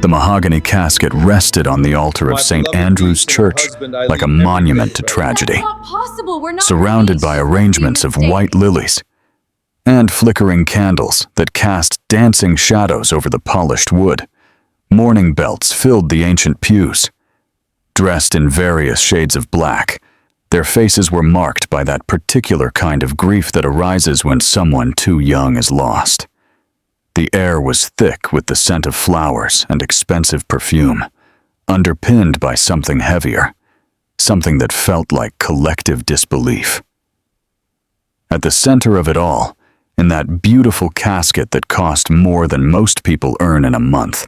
The mahogany casket rested on the altar of St. Andrew's Church like a monument to tragedy, surrounded by arrangements of white lilies and flickering candles that cast dancing shadows over the polished wood. Mourning belts filled the ancient pews. Dressed in various shades of black, their faces were marked by that particular kind of grief that arises when someone too young is lost. The air was thick with the scent of flowers and expensive perfume, underpinned by something heavier, something that felt like collective disbelief. At the center of it all, in that beautiful casket that cost more than most people earn in a month,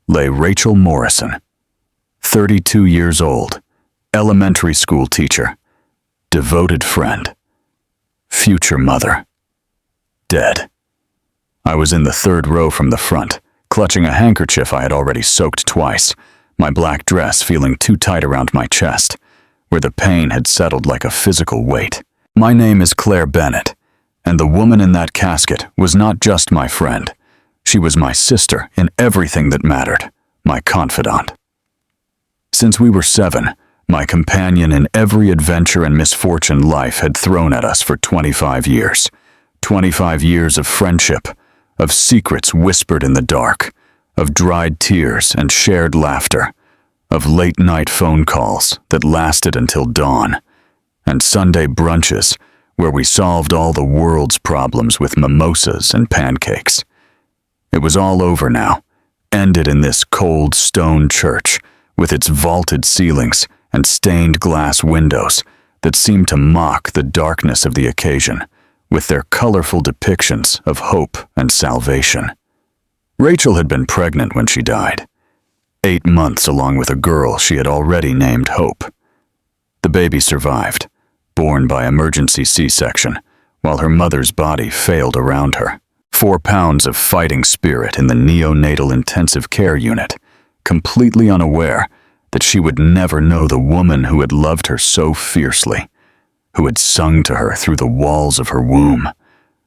lay Rachel Morrison, 32 years old, elementary school teacher, devoted friend, future mother, dead. I was in the third row from the front, clutching a handkerchief I had already soaked twice, my black dress feeling too tight around my chest, where the pain had settled like a physical weight. My name is Claire Bennett, and the woman in that casket was not just my friend. She was my sister in everything that mattered, my confidant. Since we were 7, my companion in every adventure and misfortune life had thrown at us for 25 years. 25 years of friendship, of secrets whispered in the dark, of dried tears and shared laughter, of late-night phone calls that lasted until dawn, and Sunday brunches where we solved all the world's problems with mimosas and pancakes. It was all over now, ended in this cold stone church with its vaulted ceilings and stained glass windows that seemed to mock the darkness of the occasion with their colorful depictions of hope and salvation. Rachel had been pregnant when she died, 8 months along with a girl she had already named Hope. The baby survived, born by emergency C-section, while her mother's body failed around her. 4 pounds of fighting spirit in the neonatal intensive care unit, completely unaware that she would never know the woman who had loved her so fiercely, who had sung to her through the walls of her womb,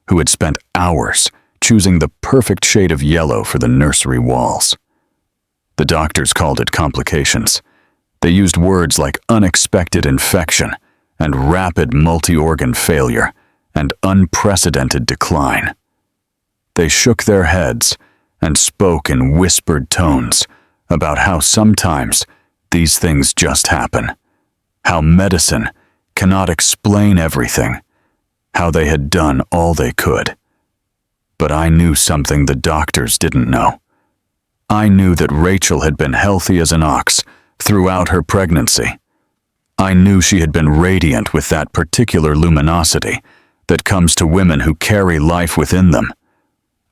who had spent hours choosing the perfect shade of yellow for the nursery walls. The doctors called it complications. They used words like unexpected infection and rapid multi-organ failure and unprecedented decline. They shook their heads and spoke in whispered tones about how sometimes these things just happen, how medicine cannot explain everything, how they had done all they could. But I knew something the doctors didn't know. I knew that Rachel had been healthy as an ox throughout her pregnancy. I knew she had been radiant with that particular luminosity that comes to women who carry life within them.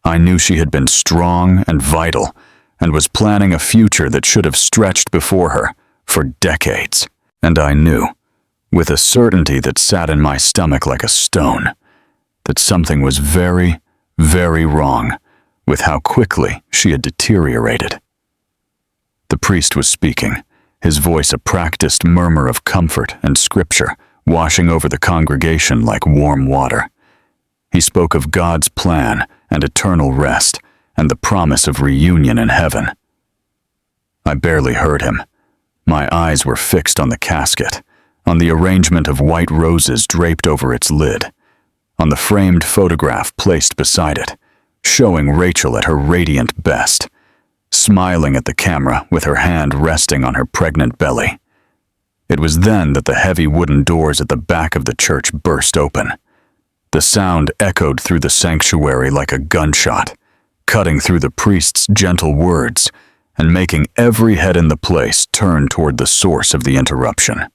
I knew she had been strong and vital and was planning a future that should have stretched before her for decades. And I knew, with a certainty that sat in my stomach like a stone, that something was very, very wrong with how quickly she had deteriorated. The priest was speaking, his voice a practiced murmur of comfort and scripture washing over the congregation like warm water. He spoke of God's plan and eternal rest and the promise of reunion in heaven. I barely heard him. My eyes were fixed on the casket, on the arrangement of white roses draped over its lid, on the framed photograph placed beside it, showing Rachel at her radiant best, smiling at the camera with her hand resting on her pregnant belly. It was then that the heavy wooden doors at the back of the church burst open. The sound echoed through the sanctuary like a gunshot, cutting through the priest's gentle words and making every head in the place turn toward the source of the interruption.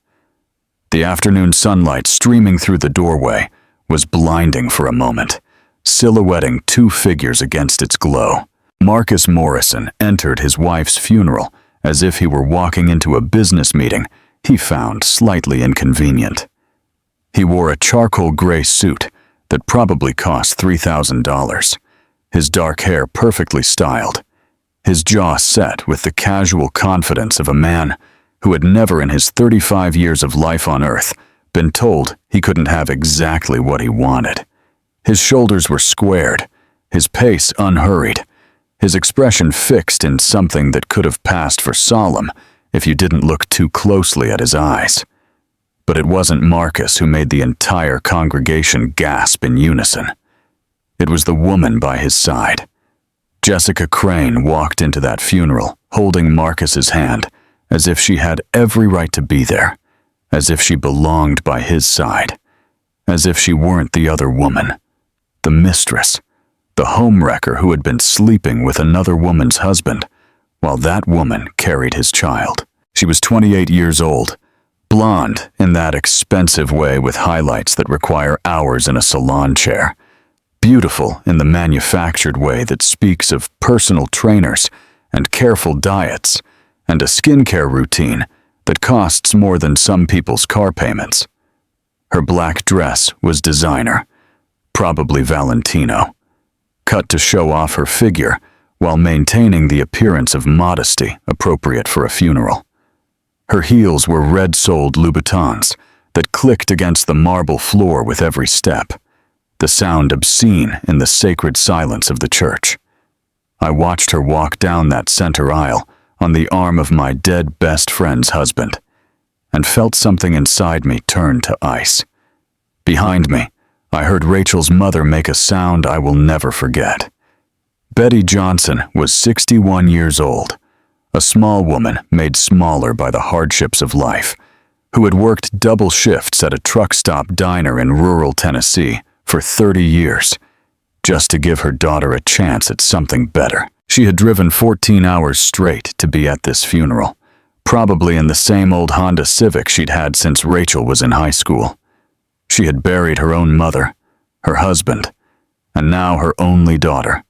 The afternoon sunlight streaming through the doorway was blinding for a moment, silhouetting 2 figures against its glow. Marcus Morrison entered his wife's funeral as if he were walking into a business meeting he found slightly inconvenient. He wore a charcoal gray suit that probably cost $3,000, his dark hair perfectly styled, his jaw set with the casual confidence of a man who had never in his 35 years of life on Earth been told he couldn't have exactly what he wanted. His shoulders were squared, his pace unhurried, his expression fixed in something that could have passed for solemn if you didn't look too closely at his eyes. But it wasn't Marcus who made the entire congregation gasp in unison. It was the woman by his side. Jessica Crane walked into that funeral, holding Marcus's hand, as if she had every right to be there, as if she belonged by his side, as if she weren't the other woman, the mistress, the homewrecker who had been sleeping with another woman's husband, while that woman carried his child. She was 28 years old, blonde in that expensive way with highlights that require hours in a salon chair, beautiful in the manufactured way that speaks of personal trainers and careful diets and a skincare routine that costs more than some people's car payments. Her black dress was designer, probably Valentino, cut to show off her figure while maintaining the appearance of modesty appropriate for a funeral. Her heels were red-soled Louboutins that clicked against the marble floor with every step, the sound obscene in the sacred silence of the church. I watched her walk down that center aisle on the arm of my dead best friend's husband, and felt something inside me turn to ice. Behind me, I heard Rachel's mother make a sound I will never forget. Betty Johnson was 61 years old, a small woman made smaller by the hardships of life, who had worked double shifts at a truck stop diner in rural Tennessee for 30 years, just to give her daughter a chance at something better. She had driven 14 hours straight to be at this funeral, probably in the same old Honda Civic she'd had since Rachel was in high school. She had buried her own mother, her husband, and now her only daughter.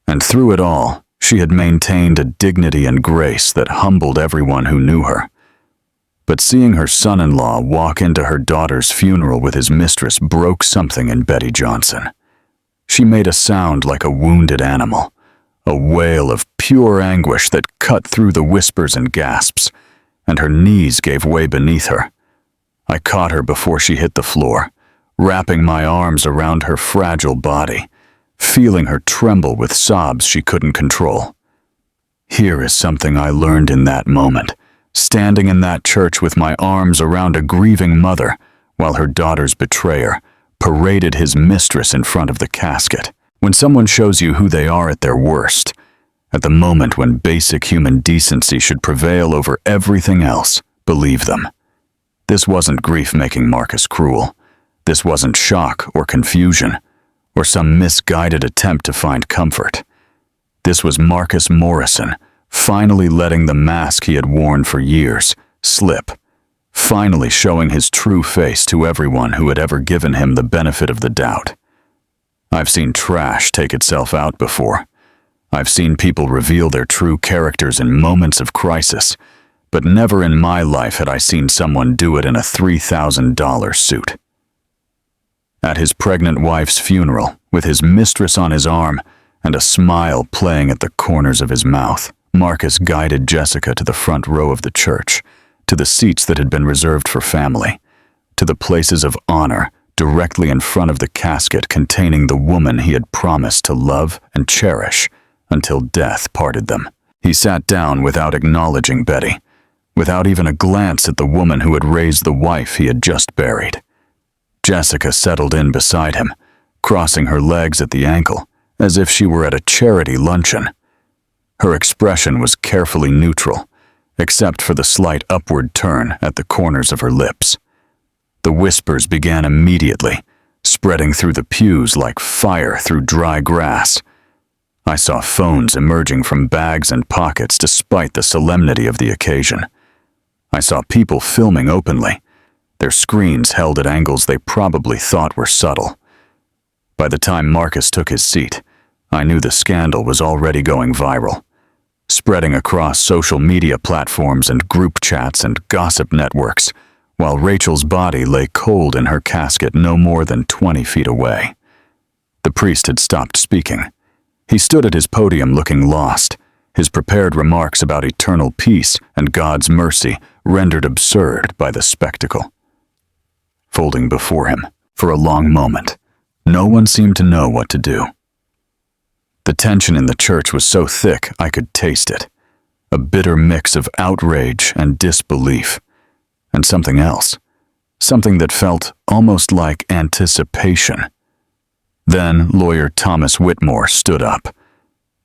And through it all, she had maintained a dignity and grace that humbled everyone who knew her. But seeing her son-in-law walk into her daughter's funeral with his mistress broke something in Betty Johnson. She made a sound like a wounded animal, a wail of pure anguish that cut through the whispers and gasps, and her knees gave way beneath her. I caught her before she hit the floor, wrapping my arms around her fragile body, feeling her tremble with sobs she couldn't control. Here is something I learned in that moment, standing in that church with my arms around a grieving mother while her daughter's betrayer paraded his mistress in front of the casket. When someone shows you who they are at their worst, at the moment when basic human decency should prevail over everything else, believe them. This wasn't grief making Marcus cruel. This wasn't shock or confusion, or some misguided attempt to find comfort. This was Marcus Morrison, finally letting the mask he had worn for years slip, finally showing his true face to everyone who had ever given him the benefit of the doubt. I've seen trash take itself out before. I've seen people reveal their true characters in moments of crisis, but never in my life had I seen someone do it in a $3,000 suit. At his pregnant wife's funeral, with his mistress on his arm and a smile playing at the corners of his mouth, Marcus guided Jessica to the front row of the church, to the seats that had been reserved for family, to the places of honor directly in front of the casket containing the woman he had promised to love and cherish until death parted them. He sat down without acknowledging Betty, without even a glance at the woman who had raised the wife he had just buried. Jessica settled in beside him, crossing her legs at the ankle, as if she were at a charity luncheon. Her expression was carefully neutral, except for the slight upward turn at the corners of her lips. The whispers began immediately, spreading through the pews like fire through dry grass. I saw phones emerging from bags and pockets despite the solemnity of the occasion. I saw people filming openly, their screens held at angles they probably thought were subtle. By the time Marcus took his seat, I knew the scandal was already going viral, spreading across social media platforms and group chats and gossip networks, while Rachel's body lay cold in her casket no more than 20 feet away. The priest had stopped speaking. He stood at his podium looking lost, his prepared remarks about eternal peace and God's mercy rendered absurd by the spectacle. Folding before him, for a long moment, no one seemed to know what to do. The tension in the church was so thick I could taste it. A bitter mix of outrage and disbelief. And something else. Something that felt almost like anticipation. Then lawyer Thomas Whitmore stood up.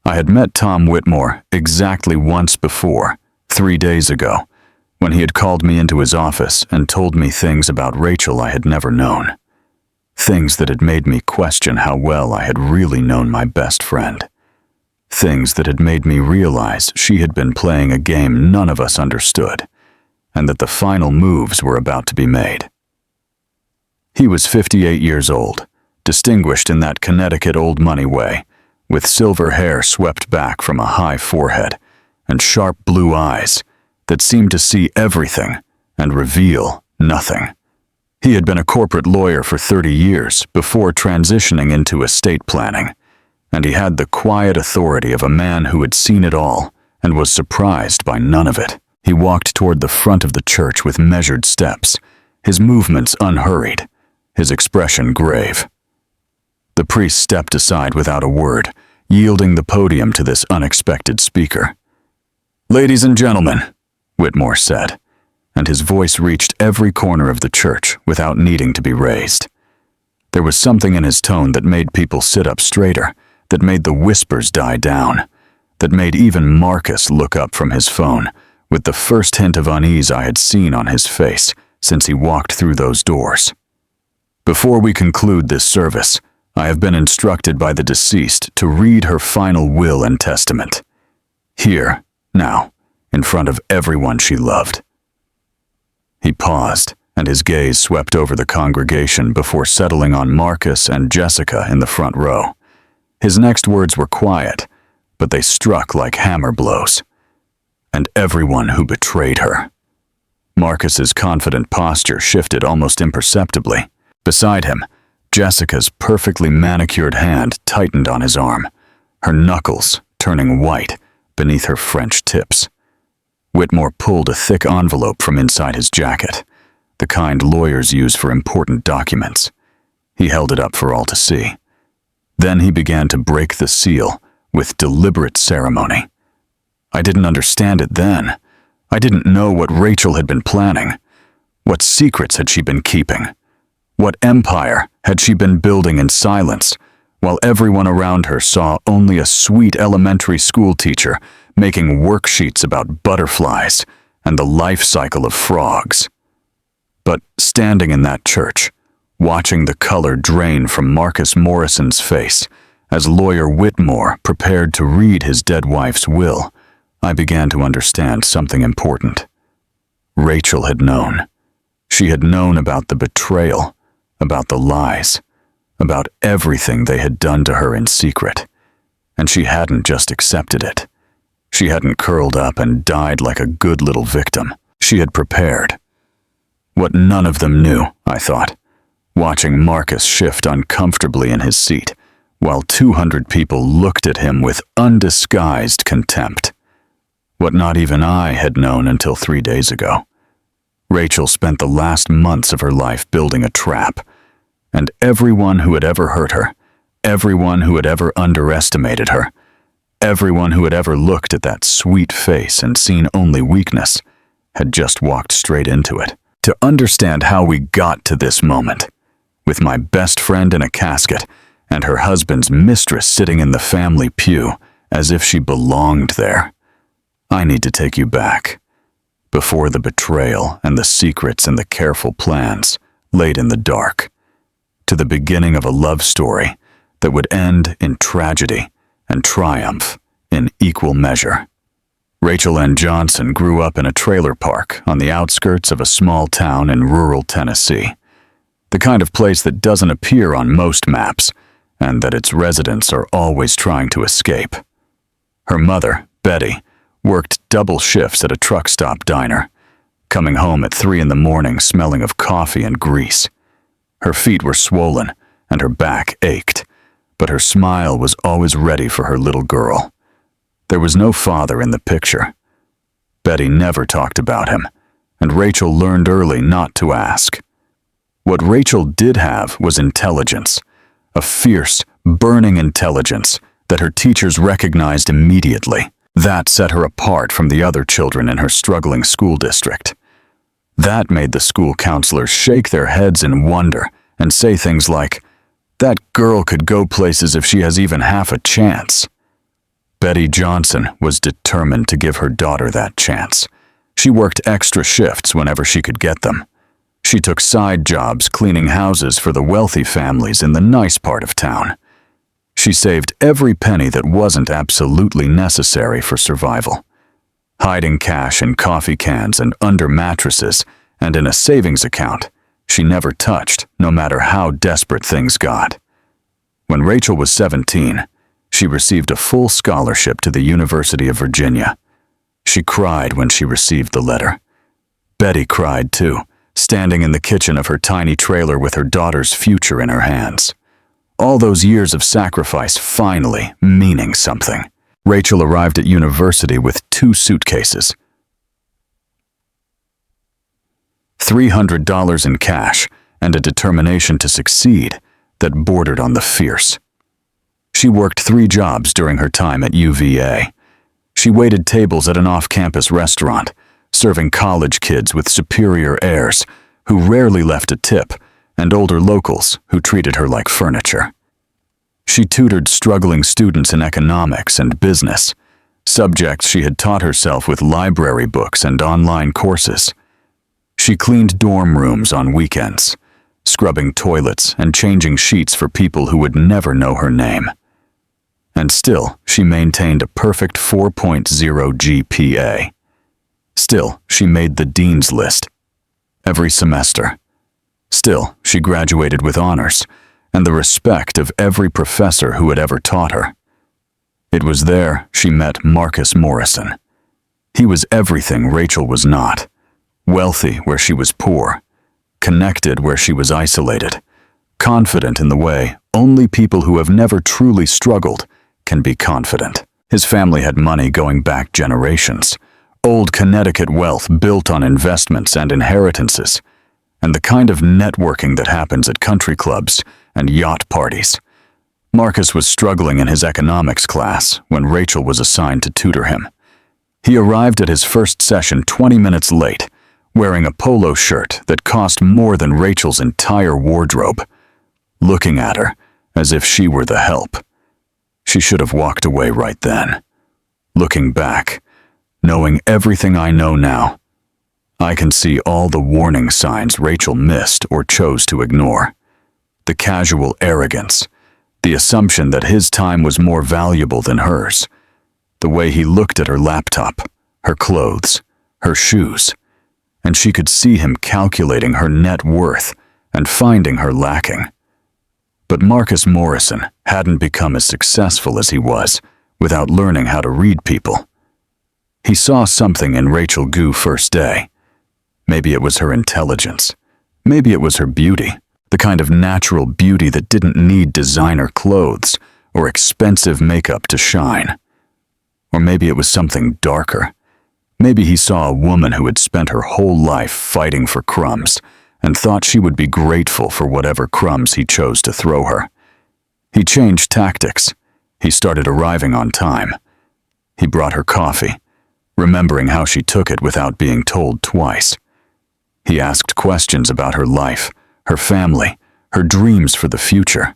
I had met Tom Whitmore exactly once before, 3 days ago, when he had called me into his office and told me things about Rachel I had never known. Things that had made me question how well I had really known my best friend. Things that had made me realize she had been playing a game none of us understood, and that the final moves were about to be made. He was 58 years old, distinguished in that Connecticut old money way, with silver hair swept back from a high forehead, and sharp blue eyes that seemed to see everything and reveal nothing. He had been a corporate lawyer for 30 years before transitioning into estate planning, and he had the quiet authority of a man who had seen it all and was surprised by none of it. He walked toward the front of the church with measured steps, his movements unhurried, his expression grave. The priest stepped aside without a word, yielding the podium to this unexpected speaker. "Ladies and gentlemen," Whitmore said, and his voice reached every corner of the church without needing to be raised. There was something in his tone that made people sit up straighter, that made the whispers die down, that made even Marcus look up from his phone with the first hint of unease I had seen on his face since he walked through those doors. "Before we conclude this service, I have been instructed by the deceased to read her final will and testament. Here, now, in front of everyone she loved." He paused, and his gaze swept over the congregation before settling on Marcus and Jessica in the front row. His next words were quiet, but they struck like hammer blows. "And everyone who betrayed her." Marcus's confident posture shifted almost imperceptibly. Beside him, Jessica's perfectly manicured hand tightened on his arm, her knuckles turning white beneath her French tips. Whitmore pulled a thick envelope from inside his jacket, the kind lawyers use for important documents. He held it up for all to see. Then he began to break the seal with deliberate ceremony. I didn't understand it then. I didn't know what Rachel had been planning. What secrets had she been keeping? What empire had she been building in silence, while everyone around her saw only a sweet elementary school teacher making worksheets about butterflies and the life cycle of frogs? But standing in that church, watching the color drain from Marcus Morrison's face as lawyer Whitmore prepared to read his dead wife's will, I began to understand something important. Rachel had known. She had known about the betrayal, about the lies, about everything they had done to her in secret. And she hadn't just accepted it. She hadn't curled up and died like a good little victim. She had prepared. What none of them knew, I thought, watching Marcus shift uncomfortably in his seat, while 200 people looked at him with undisguised contempt. What not even I had known until 3 days ago. Rachel spent the last months of her life building a trap, and everyone who had ever hurt her, everyone who had ever underestimated her, everyone who had ever looked at that sweet face and seen only weakness, had just walked straight into it. To understand how we got to this moment, with my best friend in a casket and her husband's mistress sitting in the family pew as if she belonged there, I need to take you back, before the betrayal and the secrets and the careful plans laid in the dark, to the beginning of a love story that would end in tragedy and triumph in equal measure. Rachel N. Johnson grew up in a trailer park on the outskirts of a small town in rural Tennessee, the kind of place that doesn't appear on most maps and that its residents are always trying to escape. Her mother, Betty, worked double shifts at a truck stop diner, coming home at 3 a.m. smelling of coffee and grease. Her feet were swollen and her back ached, but her smile was always ready for her little girl. There was no father in the picture. Betty never talked about him, and Rachel learned early not to ask. What Rachel did have was intelligence, a fierce, burning intelligence that her teachers recognized immediately. That set her apart from the other children in her struggling school district. That made the school counselors shake their heads in wonder and say things like, "That girl could go places if she has even half a chance." Betty Johnson was determined to give her daughter that chance. She worked extra shifts whenever she could get them. She took side jobs cleaning houses for the wealthy families in the nice part of town. She saved every penny that wasn't absolutely necessary for survival, hiding cash in coffee cans and under mattresses and in a savings account she never touched, no matter how desperate things got. When Rachel was 17, she received a full scholarship to the University of Virginia. She cried when she received the letter. Betty cried too, standing in the kitchen of her tiny trailer with her daughter's future in her hands. All those years of sacrifice finally meaning something. Rachel arrived at university with 2 suitcases, $300 in cash, and a determination to succeed that bordered on the fierce. She worked 3 jobs during her time at UVA. She waited tables at an off-campus restaurant, serving college kids with superior airs who rarely left a tip, and older locals who treated her like furniture. She tutored struggling students in economics and business, subjects she had taught herself with library books and online courses. She cleaned dorm rooms on weekends, scrubbing toilets and changing sheets for people who would never know her name. And still, she maintained a perfect 4.0 GPA. Still, she made the dean's list every semester. Still, she graduated with honors and the respect of every professor who had ever taught her. It was there she met Marcus Morrison. He was everything Rachel was not. Wealthy where she was poor, connected where she was isolated, confident in the way only people who have never truly struggled can be confident. His family had money going back generations, old Connecticut wealth built on investments and inheritances, and the kind of networking that happens at country clubs and yacht parties. Marcus was struggling in his economics class when Rachel was assigned to tutor him. He arrived at his first session 20 minutes late, wearing a polo shirt that cost more than Rachel's entire wardrobe, looking at her as if she were the help. She should have walked away right then. Looking back, knowing everything I know now, I can see all the warning signs Rachel missed or chose to ignore. The casual arrogance, the assumption that his time was more valuable than hers, the way he looked at her laptop, her clothes, her shoes, and she could see him calculating her net worth and finding her lacking. But Marcus Morrison hadn't become as successful as he was without learning how to read people. He saw something in Rachel Gu first day. Maybe it was her intelligence. Maybe it was her beauty, the kind of natural beauty that didn't need designer clothes or expensive makeup to shine. Or maybe it was something darker. Maybe he saw a woman who had spent her whole life fighting for crumbs and thought she would be grateful for whatever crumbs he chose to throw her. He changed tactics. He started arriving on time. He brought her coffee, remembering how she took it without being told twice. He asked questions about her life, her family, her dreams for the future,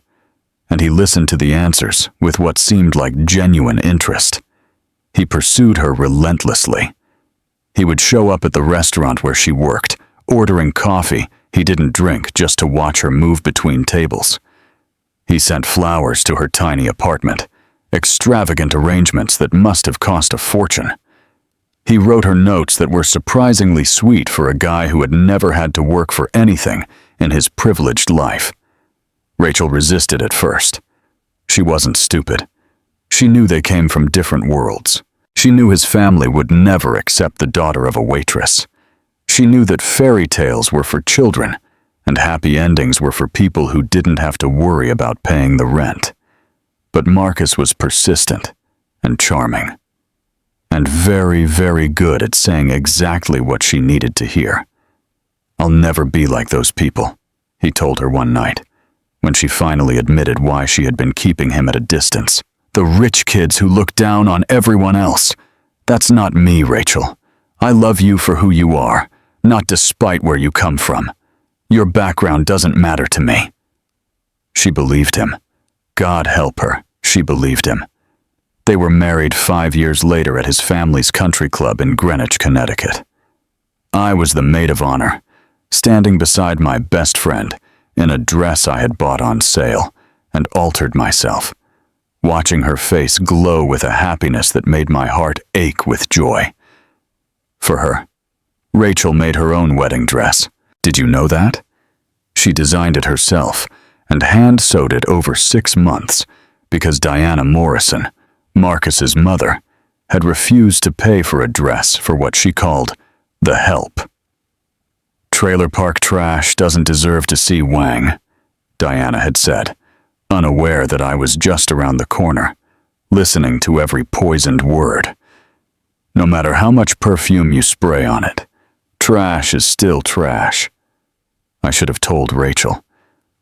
and he listened to the answers with what seemed like genuine interest. He pursued her relentlessly. He would show up at the restaurant where she worked, ordering coffee he didn't drink just to watch her move between tables. He sent flowers to her tiny apartment, extravagant arrangements that must have cost a fortune. He wrote her notes that were surprisingly sweet for a guy who had never had to work for anything in his privileged life. Rachel resisted at first. She wasn't stupid. She knew they came from different worlds. She knew his family would never accept the daughter of a waitress. She knew that fairy tales were for children, and happy endings were for people who didn't have to worry about paying the rent. But Marcus was persistent and charming, and very, very good at saying exactly what she needed to hear. "I'll never be like those people," he told her one night, when she finally admitted why she had been keeping him at a distance. The rich kids who look down on everyone else. That's not me, Rachel. I love you for who you are, not despite where you come from. Your background doesn't matter to me." She believed him. God help her, she believed him. They were married 5 years later at his family's country club in Greenwich, Connecticut. I was the maid of honor, standing beside my best friend in a dress I had bought on sale, and altered myself, watching her face glow with a happiness that made my heart ache with joy. For her, Rachel made her own wedding dress. Did you know that? She designed it herself and hand-sewed it over 6 months because Diana Morrison, Marcus's mother, had refused to pay for a dress for what she called the help. "Trailer park trash doesn't deserve to see Wang," Diana had said, unaware that I was just around the corner, listening to every poisoned word. No matter how much perfume you spray on it, trash is still trash. I should have told Rachel.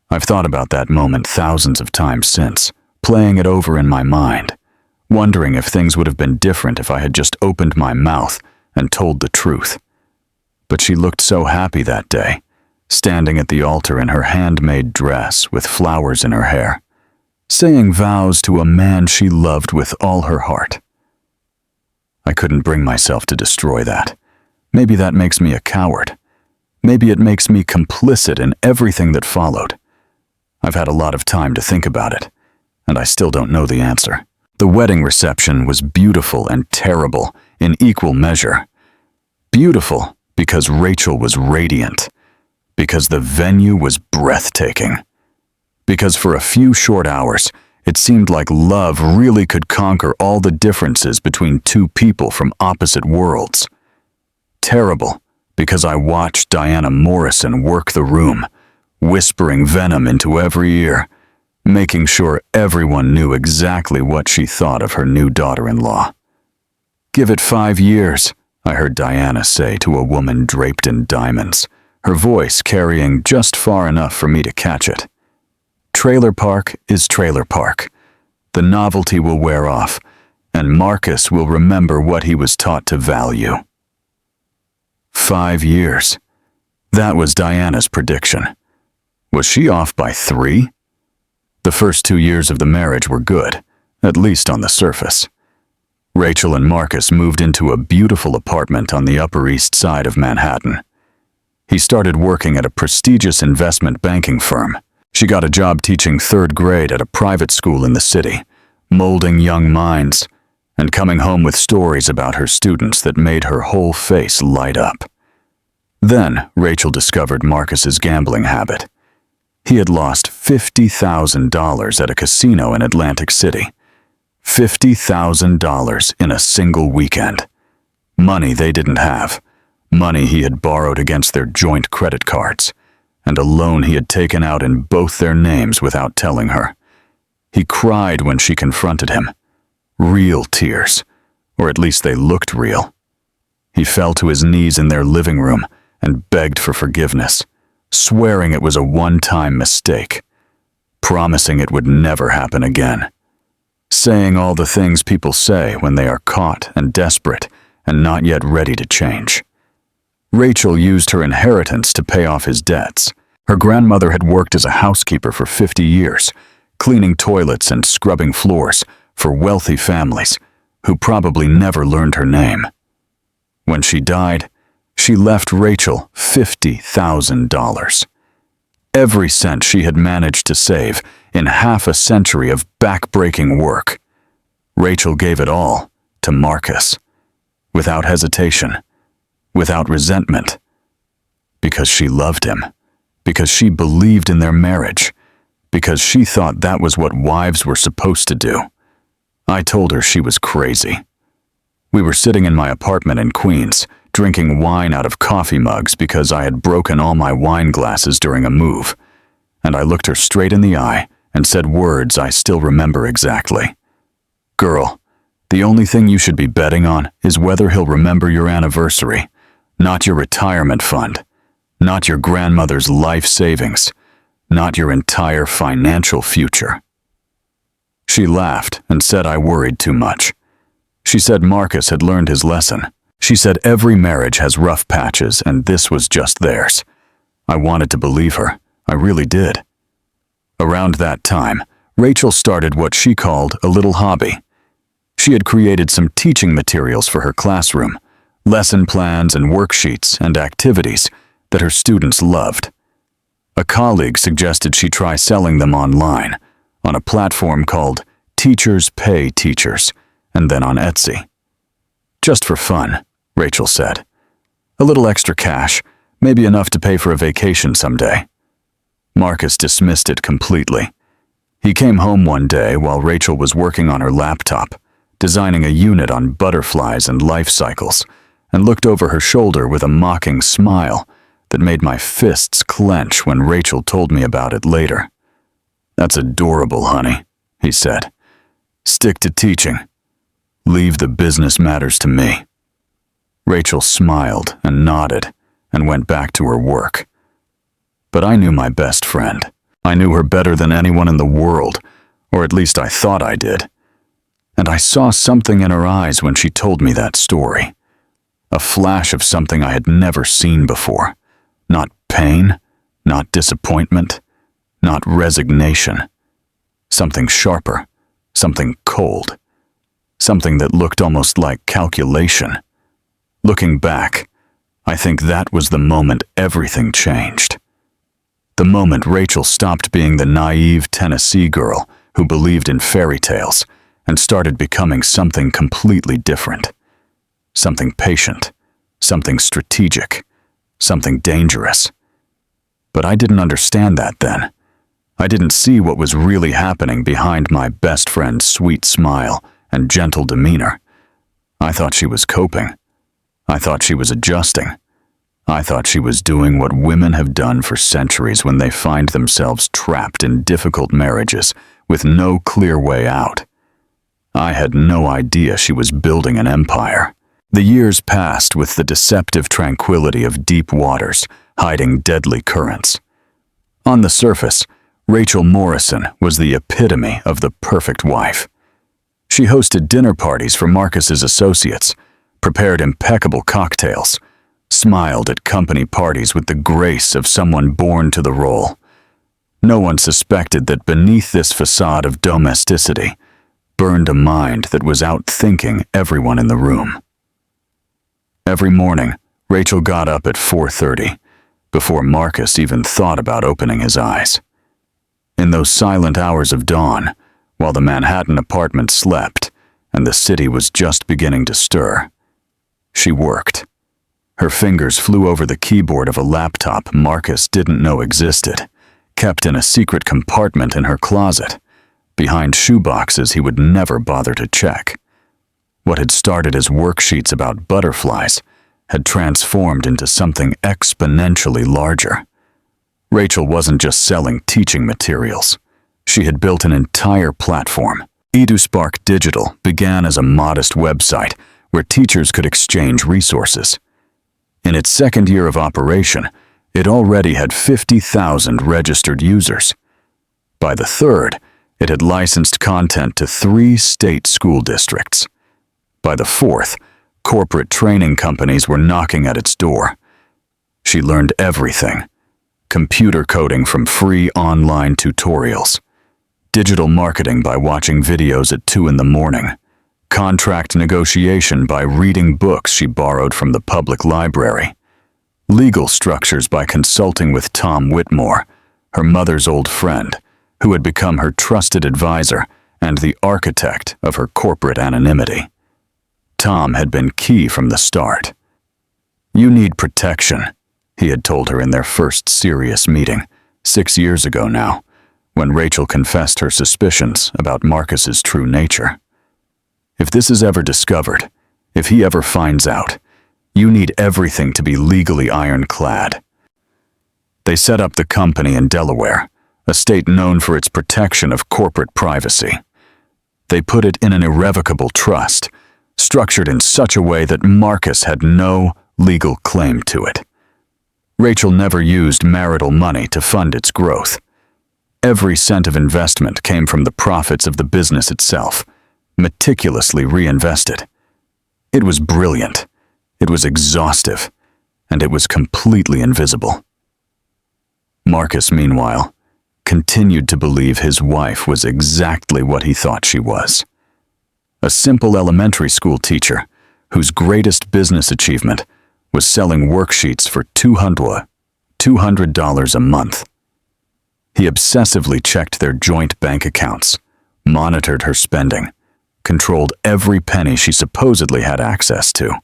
I've thought about that moment thousands of times since, playing it over in my mind, wondering if things would have been different if I had just opened my mouth and told the truth. But she looked so happy that day, standing at the altar in her handmade dress with flowers in her hair, saying vows to a man she loved with all her heart. I couldn't bring myself to destroy that. Maybe that makes me a coward. Maybe it makes me complicit in everything that followed. I've had a lot of time to think about it, and I still don't know the answer. The wedding reception was beautiful and terrible in equal measure. Beautiful because Rachel was radiant, because the venue was breathtaking, because for a few short hours, it seemed like love really could conquer all the differences between two people from opposite worlds. Terrible because I watched Diana Morrison work the room, whispering venom into every ear, making sure everyone knew exactly what she thought of her new daughter-in-law. "Give it 5 years," I heard Diana say to a woman draped in diamonds, her voice carrying just far enough for me to catch it. "Trailer park is trailer park. The novelty will wear off, and Marcus will remember what he was taught to value." 5 years. That was Diana's prediction. Was she off by 3? The first 2 years of the marriage were good, at least on the surface. Rachel and Marcus moved into a beautiful apartment on the Upper East Side of Manhattan. He started working at a prestigious investment banking firm. She got a job teaching 3rd grade at a private school in the city, molding young minds, and coming home with stories about her students that made her whole face light up. Then Rachel discovered Marcus's gambling habit. He had lost $50,000 at a casino in Atlantic City. $50,000 in a single weekend. Money they didn't have. Money he had borrowed against their joint credit cards, and a loan he had taken out in both their names without telling her. He cried when she confronted him. Real tears, or at least they looked real. He fell to his knees in their living room and begged for forgiveness, swearing it was a one-time mistake, promising it would never happen again, saying all the things people say when they are caught and desperate and not yet ready to change. Rachel used her inheritance to pay off his debts. Her grandmother had worked as a housekeeper for 50 years, cleaning toilets and scrubbing floors for wealthy families who probably never learned her name. When she died, she left Rachel $50,000. Every cent she had managed to save in half a century of back-breaking work. Rachel gave it all to Marcus, without hesitation, without resentment, because she loved him, because she believed in their marriage, because she thought that was what wives were supposed to do. I told her she was crazy. We were sitting in my apartment in Queens, drinking wine out of coffee mugs because I had broken all my wine glasses during a move, and I looked her straight in the eye and said words I still remember exactly. "Girl, the only thing you should be betting on is whether he'll remember your anniversary, not your retirement fund, not your grandmother's life savings, not your entire financial future." She laughed and said I worried too much. She said Marcus had learned his lesson. She said every marriage has rough patches and this was just theirs. I wanted to believe her. I really did. Around that time, Rachel started what she called a little hobby. She had created some teaching materials for her classroom, lesson plans and worksheets and activities that her students loved. A colleague suggested she try selling them online, on a platform called Teachers Pay Teachers, and then on Etsy. Just for fun, Rachel said. A little extra cash, maybe enough to pay for a vacation someday. Marcus dismissed it completely. He came home one day while Rachel was working on her laptop, designing a unit on butterflies and life cycles, and looked over her shoulder with a mocking smile that made my fists clench when Rachel told me about it later. "That's adorable, honey," he said. "Stick to teaching. Leave the business matters to me." Rachel smiled and nodded and went back to her work. But I knew my best friend. I knew her better than anyone in the world, or at least I thought I did. And I saw something in her eyes when she told me that story. A flash of something I had never seen before. Not pain, not disappointment, not resignation. Something sharper, something cold, something that looked almost like calculation. Looking back, I think that was the moment everything changed. The moment Rachel stopped being the naive Tennessee girl who believed in fairy tales and started becoming something completely different. Something patient, something strategic, something dangerous. But I didn't understand that then. I didn't see what was really happening behind my best friend's sweet smile and gentle demeanor. I thought she was coping. I thought she was adjusting. I thought she was doing what women have done for centuries when they find themselves trapped in difficult marriages with no clear way out. I had no idea she was building an empire. The years passed with the deceptive tranquility of deep waters hiding deadly currents. On the surface, Rachel Morrison was the epitome of the perfect wife. She hosted dinner parties for Marcus's associates, prepared impeccable cocktails, smiled at company parties with the grace of someone born to the role. No one suspected that beneath this facade of domesticity burned a mind that was outthinking everyone in the room. Every morning, Rachel got up at 4:30, before Marcus even thought about opening his eyes. In those silent hours of dawn, while the Manhattan apartment slept and the city was just beginning to stir, she worked. Her fingers flew over the keyboard of a laptop Marcus didn't know existed, kept in a secret compartment in her closet, behind shoeboxes he would never bother to check. What had started as worksheets about butterflies had transformed into something exponentially larger. Rachel wasn't just selling teaching materials. She had built an entire platform. EduSpark Digital began as a modest website where teachers could exchange resources. In its second year of operation, it already had 50,000 registered users. By the third, it had licensed content to 3 state school districts. By the fourth, corporate training companies were knocking at its door. She learned everything: computer coding from free online tutorials, digital marketing by watching videos at 2 in the morning, contract negotiation by reading books she borrowed from the public library, legal structures by consulting with Tom Whitmore, her mother's old friend, who had become her trusted advisor and the architect of her corporate anonymity. Tom had been key from the start. "You need protection," he had told her in their first serious meeting, 6 years ago now, when Rachel confessed her suspicions about Marcus's true nature. "If this is ever discovered, if he ever finds out, you need everything to be legally ironclad." They set up the company in Delaware, a state known for its protection of corporate privacy. They put it in an irrevocable trust, structured in such a way that Marcus had no legal claim to it. Rachel never used marital money to fund its growth. Every cent of investment came from the profits of the business itself, meticulously reinvested. It was brilliant, it was exhaustive, and it was completely invisible. Marcus, meanwhile, continued to believe his wife was exactly what he thought she was. A simple elementary school teacher whose greatest business achievement was selling worksheets for $200 a month. He obsessively checked their joint bank accounts, monitored her spending, controlled every penny she supposedly had access to.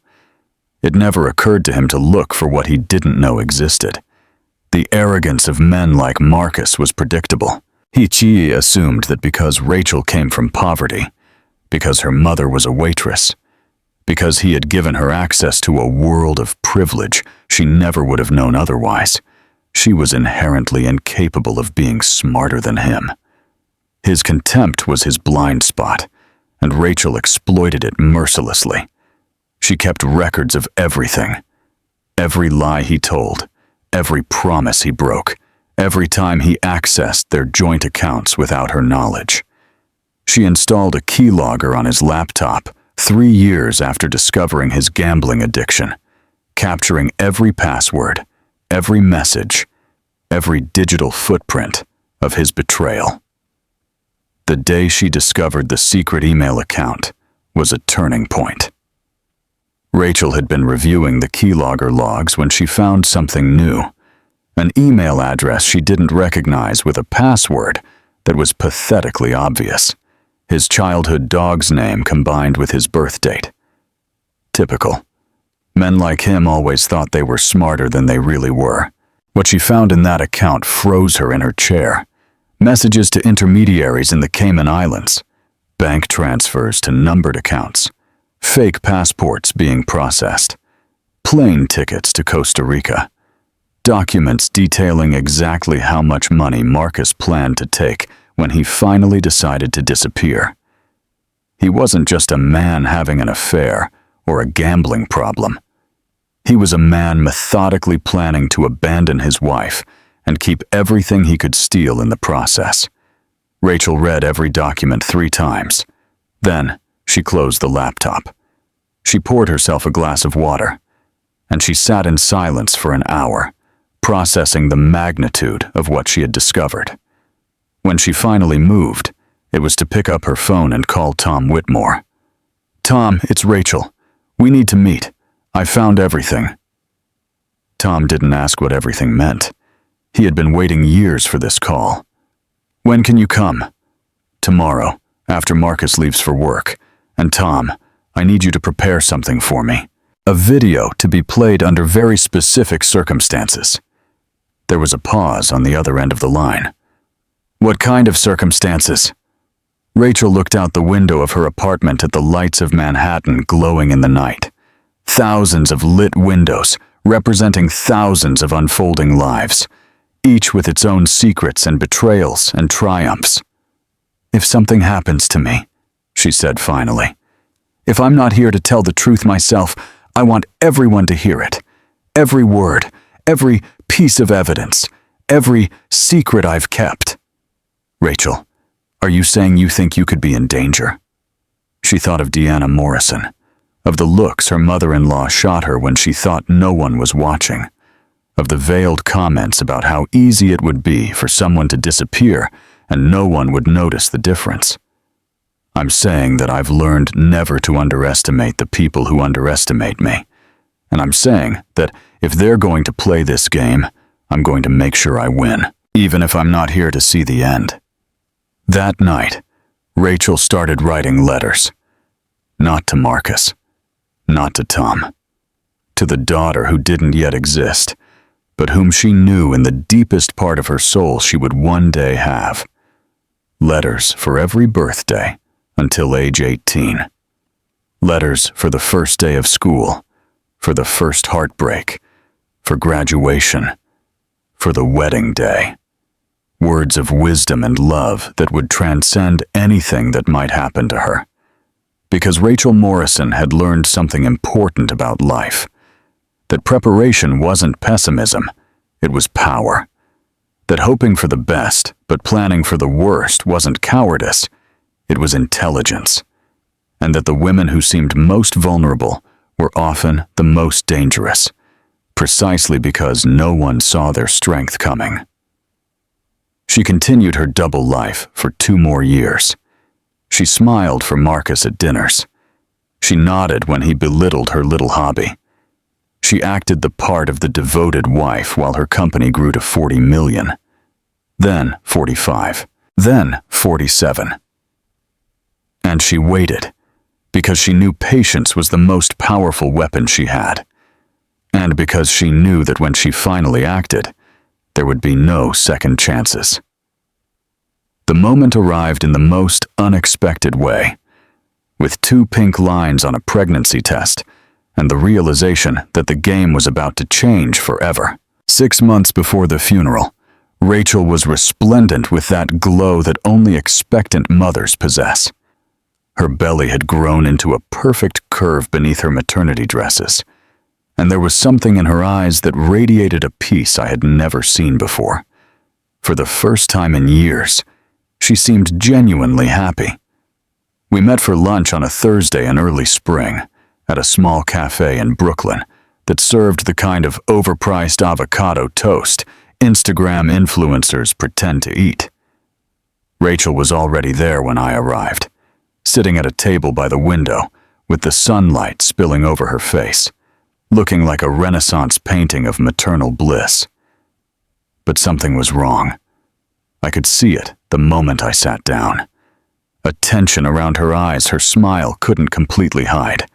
It never occurred to him to look for what he didn't know existed. The arrogance of men like Marcus was predictable. He assumed that because Rachel came from poverty, because her mother was a waitress, because he had given her access to a world of privilege she never would have known otherwise, she was inherently incapable of being smarter than him. His contempt was his blind spot, and Rachel exploited it mercilessly. She kept records of everything. Every lie he told, every promise he broke, every time he accessed their joint accounts without her knowledge. She installed a keylogger on his laptop 3 years after discovering his gambling addiction, capturing every password, every message, every digital footprint of his betrayal. The day she discovered the secret email account was a turning point. Rachel had been reviewing the keylogger logs when she found something new, an email address she didn't recognize with a password that was pathetically obvious. His childhood dog's name combined with his birth date. Typical. Men like him always thought they were smarter than they really were. What she found in that account froze her in her chair. Messages to intermediaries in the Cayman Islands, bank transfers to numbered accounts, fake passports being processed, plane tickets to Costa Rica, documents detailing exactly how much money Marcus planned to take when he finally decided to disappear. He wasn't just a man having an affair or a gambling problem. He was a man methodically planning to abandon his wife and keep everything he could steal in the process. Rachel read every document 3 times. Then she closed the laptop. She poured herself a glass of water, and she sat in silence for an hour, processing the magnitude of what she had discovered. When she finally moved, it was to pick up her phone and call Tom Whitmore. "Tom, it's Rachel. We need to meet. I found everything." Tom didn't ask what everything meant. He had been waiting years for this call. "When can you come?" "Tomorrow, after Marcus leaves for work. And Tom, I need you to prepare something for me. A video to be played under very specific circumstances." There was a pause on the other end of the line. "What kind of circumstances?" Rachel looked out the window of her apartment at the lights of Manhattan glowing in the night. Thousands of lit windows representing thousands of unfolding lives, each with its own secrets and betrayals and triumphs. "If something happens to me," she said finally, "if I'm not here to tell the truth myself, I want everyone to hear it. Every word, every piece of evidence, every secret I've kept." "Rachel, are you saying you think you could be in danger?" She thought of Deanna Morrison, of the looks her mother-in-law shot her when she thought no one was watching, of the veiled comments about how easy it would be for someone to disappear and no one would notice the difference. "I'm saying that I've learned never to underestimate the people who underestimate me. And I'm saying that if they're going to play this game, I'm going to make sure I win, even if I'm not here to see the end." That night, Rachel started writing letters. Not to Marcus, not to Tom, to the daughter who didn't yet exist, but whom she knew in the deepest part of her soul she would one day have. Letters for every birthday until age 18. Letters for the first day of school, for the first heartbreak, for graduation, for the wedding day. Words of wisdom and love that would transcend anything that might happen to her. Because Rachel Morrison had learned something important about life. That preparation wasn't pessimism, it was power. that hoping for the best but planning for the worst wasn't cowardice, it was intelligence, and that the women who seemed most vulnerable were often the most dangerous, precisely because no one saw their strength coming. She continued her double life for 2 more years. She smiled for Marcus at dinners. She nodded when he belittled her little hobby. She acted the part of the devoted wife while her company grew to 40 million. Then 45. Then 47. And she waited, because she knew patience was the most powerful weapon she had, and because she knew that when she finally acted, there would be no second chances. The moment arrived in the most unexpected way, with 2 pink lines on a pregnancy test, and the realization that the game was about to change forever. 6 months before the funeral, Rachel was resplendent with that glow that only expectant mothers possess. Her belly had grown into a perfect curve beneath her maternity dresses, and there was something in her eyes that radiated a peace I had never seen before. For the first time in years, she seemed genuinely happy. We met for lunch on a Thursday in early spring, at a small cafe in Brooklyn that served the kind of overpriced avocado toast Instagram influencers pretend to eat. Rachel was already there when I arrived, sitting at a table by the window with the sunlight spilling over her face, looking like a Renaissance painting of maternal bliss. But something was wrong. I could see it the moment I sat down. A tension around her eyes her smile couldn't completely hide,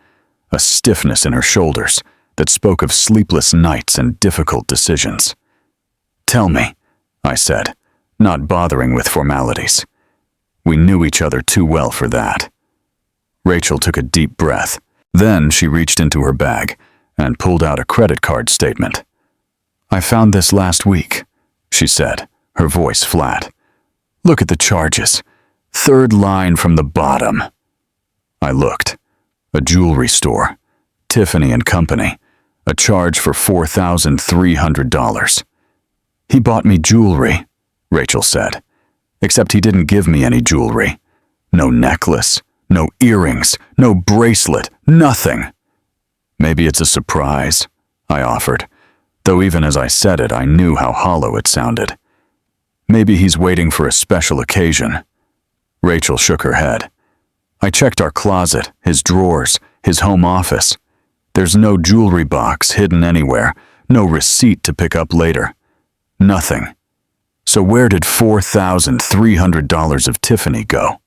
a stiffness in her shoulders that spoke of sleepless nights and difficult decisions. "Tell me," I said, not bothering with formalities. We knew each other too well for that. Rachel took a deep breath. Then she reached into her bag and pulled out a credit card statement. "I found this last week," she said, her voice flat. "Look at the charges. 3rd line from the bottom." I looked. A jewelry store, Tiffany & Company, a charge for $4,300. "He bought me jewelry," Rachel said, "except he didn't give me any jewelry. No necklace, no earrings, no bracelet, nothing." "Maybe it's a surprise," I offered, though even as I said it, I knew how hollow it sounded. "Maybe he's waiting for a special occasion." Rachel shook her head. "I checked our closet, his drawers, his home office. There's no jewelry box hidden anywhere, no receipt to pick up later. Nothing. So where did $4,300 of Tiffany go?"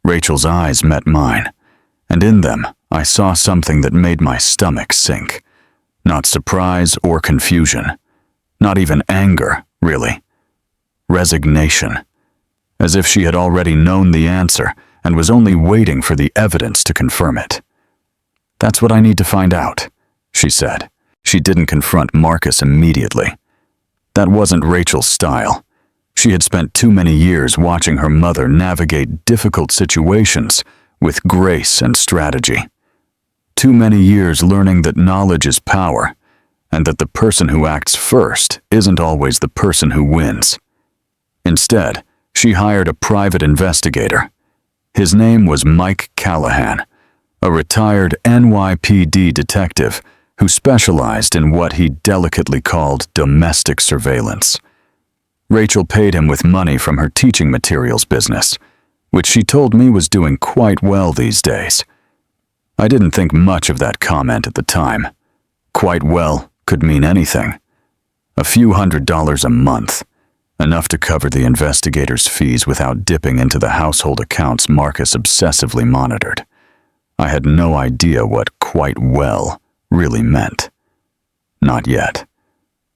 Rachel's eyes met mine, and in them I saw something that made my stomach sink. Not surprise or confusion. Not even anger, really. Resignation. As if she had already known the answer and was only waiting for the evidence to confirm it. "That's what I need to find out," she said. She didn't confront Marcus immediately. That wasn't Rachel's style. She had spent too many years watching her mother navigate difficult situations with grace and strategy. Too many years learning that knowledge is power, and that the person who acts first isn't always the person who wins. Instead, she hired a private investigator. His name was Mike Callahan, a retired NYPD detective who specialized in what he delicately called domestic surveillance. Rachel paid him with money from her teaching materials business, which she told me was doing quite well these days. I didn't think much of that comment at the time. Quite well could mean anything. A few $100s a month, enough to cover the investigator's fees without dipping into the household accounts Marcus obsessively monitored. I had no idea what "quite well" really meant. Not yet.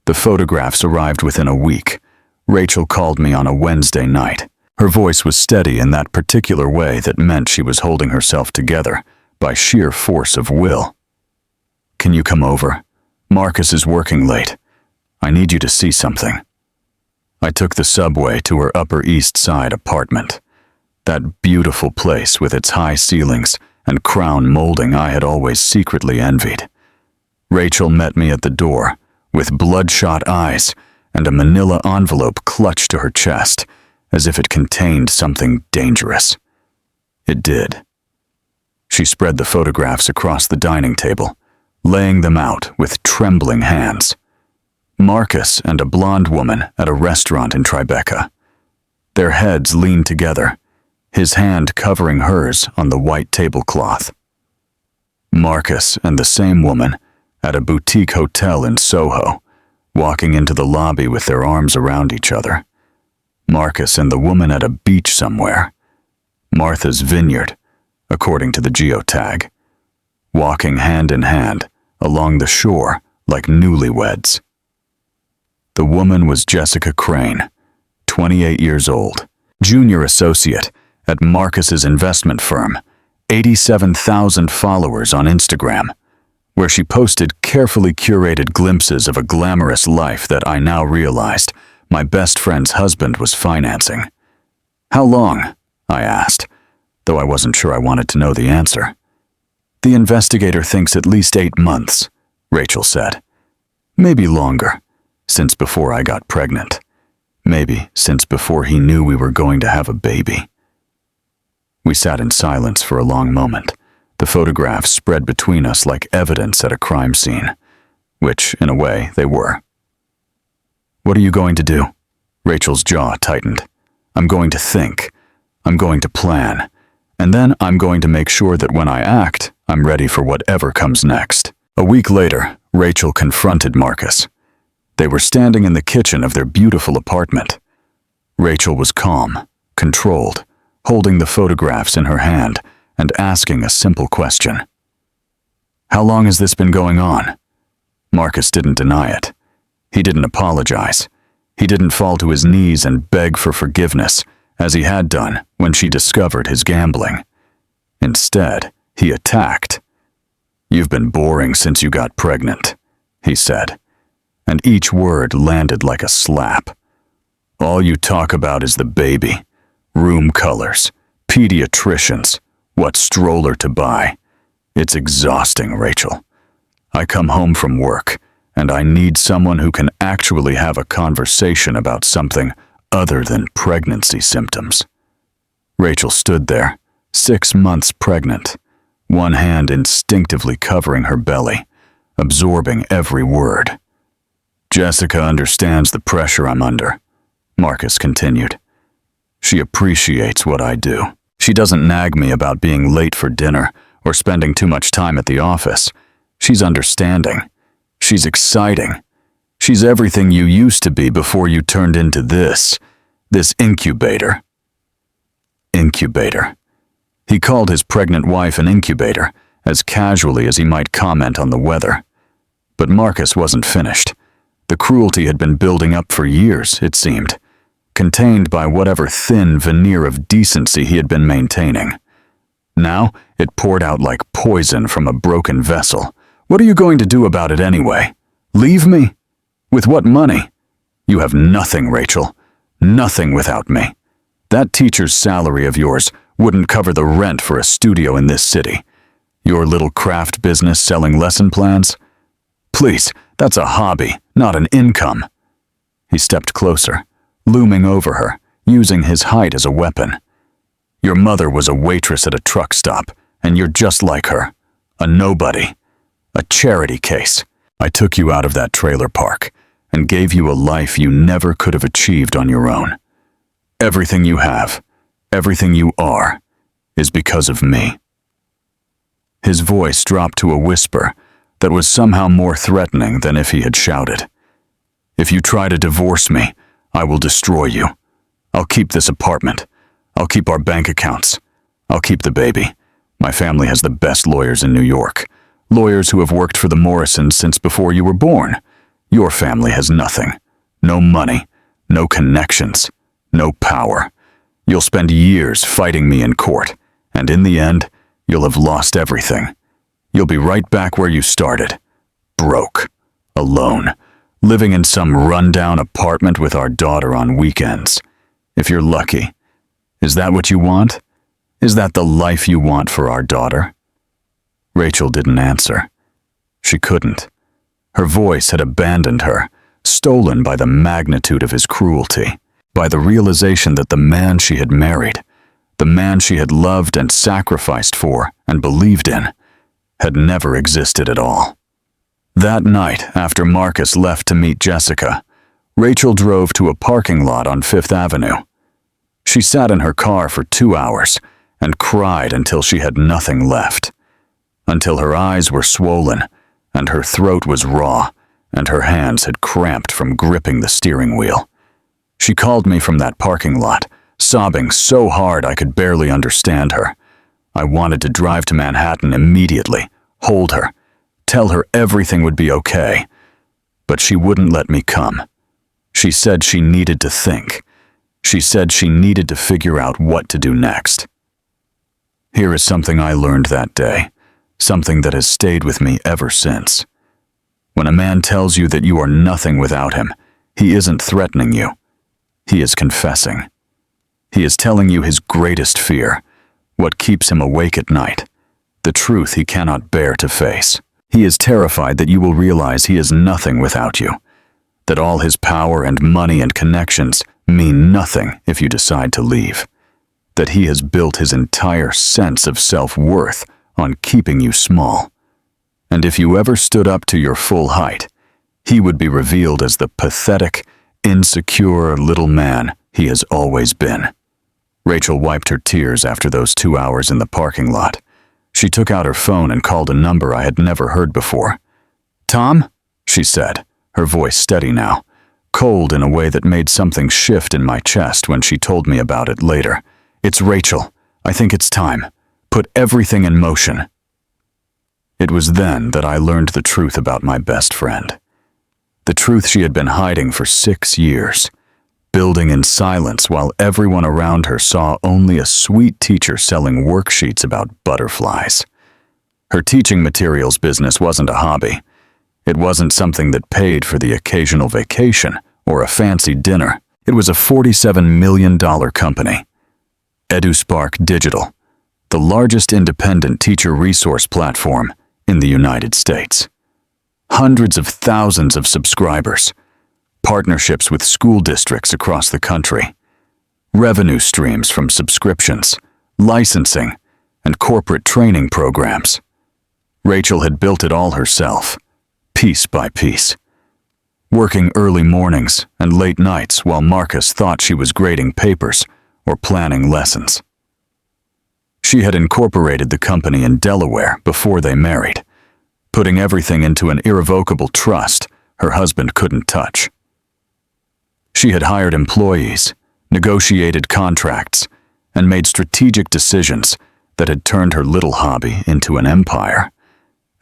The photographs arrived within a week. Rachel called me on a Wednesday night. Her voice was steady in that particular way that meant she was holding herself together by sheer force of will. "Can you come over? Marcus is working late. I need you to see something." I took the subway to her Upper East Side apartment. That beautiful place with its high ceilings and crown molding I had always secretly envied. Rachel met me at the door with bloodshot eyes and a manila envelope clutched to her chest, as if it contained something dangerous. It did. She spread the photographs across the dining table, laying them out with trembling hands. Marcus and a blonde woman at a restaurant in Tribeca. Their heads leaned together, his hand covering hers on the white tablecloth. Marcus and the same woman at a boutique hotel in Soho, walking into the lobby with their arms around each other. Marcus and the woman at a beach somewhere. Martha's Vineyard, according to the geotag, walking hand in hand along the shore like newlyweds. The woman was Jessica Crane, 28 years old, junior associate at Marcus's investment firm, 87,000 followers on Instagram, where she posted carefully curated glimpses of a glamorous life that I now realized my best friend's husband was financing. "How long?" I asked, though I wasn't sure I wanted to know the answer. "The investigator thinks at least 8 months," Rachel said. "Maybe longer, since before I got pregnant. Maybe since before he knew we were going to have a baby." We sat in silence for a long moment, the photographs spread between us like evidence at a crime scene, which, in a way, they were. "What are you going to do?" Rachel's jaw tightened. "I'm going to think. I'm going to plan. And then I'm going to make sure that when I act, I'm ready for whatever comes next." A week later, Rachel confronted Marcus. They were standing in the kitchen of their beautiful apartment. Rachel was calm, controlled, holding the photographs in her hand and asking a simple question. "How long has this been going on?" Marcus didn't deny it. He didn't apologize. He didn't fall to his knees and beg for forgiveness, as he had done when she discovered his gambling. Instead, he attacked. "You've been boring since you got pregnant," he said, and each word landed like a slap. "All you talk about is the baby, room colors, pediatricians, what stroller to buy. It's exhausting, Rachel. I come home from work, and I need someone who can actually have a conversation about something other than pregnancy symptoms." Rachel stood there, 6 months pregnant, one hand instinctively covering her belly, absorbing every word. "Jessica understands the pressure I'm under," Marcus continued. "She appreciates what I do. She doesn't nag me about being late for dinner or spending too much time at the office. She's understanding. She's exciting. She's everything you used to be before you turned into this incubator." Incubator. He called his pregnant wife an incubator, as casually as he might comment on the weather. But Marcus wasn't finished. The cruelty had been building up for years, it seemed, contained by whatever thin veneer of decency he had been maintaining. Now it poured out like poison from a broken vessel. "What are you going to do about it anyway? Leave me? With what money? You have nothing, Rachel. Nothing without me. That teacher's salary of yours wouldn't cover the rent for a studio in this city. Your little craft business selling lesson plans? Please, that's a hobby, not an income." He stepped closer, looming over her, using his height as a weapon. "Your mother was a waitress at a truck stop, and you're just like her. A nobody. A charity case. I took you out of that trailer park and gave you a life you never could have achieved on your own. Everything you have, everything you are, is because of me." His voice dropped to a whisper that was somehow more threatening than if he had shouted. "If you try to divorce me, I will destroy you. I'll keep this apartment. I'll keep our bank accounts. I'll keep the baby. My family has the best lawyers in New York. Lawyers who have worked for the Morrisons since before you were born. Your family has nothing. No money, no connections, no power. You'll spend years fighting me in court, and in the end, you'll have lost everything. You'll be right back where you started. Broke. Alone. Living in some rundown apartment with our daughter on weekends. If you're lucky. Is that what you want? Is that the life you want for our daughter?" Rachel didn't answer. She couldn't. Her voice had abandoned her, stolen by the magnitude of his cruelty, by the realization that the man she had married, the man she had loved and sacrificed for and believed in, had never existed at all. That night, after Marcus left to meet Jessica, Rachel drove to a parking lot on Fifth Avenue. She sat in her car for 2 hours and cried until she had nothing left, until her eyes were swollen and her throat was raw and her hands had cramped from gripping the steering wheel. She called me from that parking lot, sobbing so hard I could barely understand her. I wanted to drive to Manhattan immediately, hold her, tell her everything would be okay. But she wouldn't let me come. She said she needed to think. She said she needed to figure out what to do next. Here is something I learned that day, something that has stayed with me ever since. When a man tells you that you are nothing without him, he isn't threatening you. He is confessing. He is telling you his greatest fear, what keeps him awake at night, the truth he cannot bear to face. He is terrified that you will realize he is nothing without you, that all his power and money and connections mean nothing if you decide to leave, that he has built his entire sense of self-worth on keeping you small. And if you ever stood up to your full height, he would be revealed as the pathetic, insecure little man he has always been. Rachel wiped her tears after those 2 hours in the parking lot. She took out her phone and called a number I had never heard before. "Tom?" she said, her voice steady now, cold in a way that made something shift in my chest when she told me about it later. "It's Rachel. I think it's time. Put everything in motion." It was then that I learned the truth about my best friend. The truth she had been hiding for 6 years, building in silence while everyone around her saw only a sweet teacher selling worksheets about butterflies. Her teaching materials business wasn't a hobby. It wasn't something that paid for the occasional vacation or a fancy dinner. It was a $47 million company. EduSpark Digital, the largest independent teacher resource platform in the United States. Hundreds of thousands of subscribers, partnerships with school districts across the country, revenue streams from subscriptions, licensing, and corporate training programs. Rachel had built it all herself, piece by piece, working early mornings and late nights while Marcus thought she was grading papers or planning lessons. She had incorporated the company in Delaware before they married, putting everything into an irrevocable trust her husband couldn't touch. She had hired employees, negotiated contracts, and made strategic decisions that had turned her little hobby into an empire.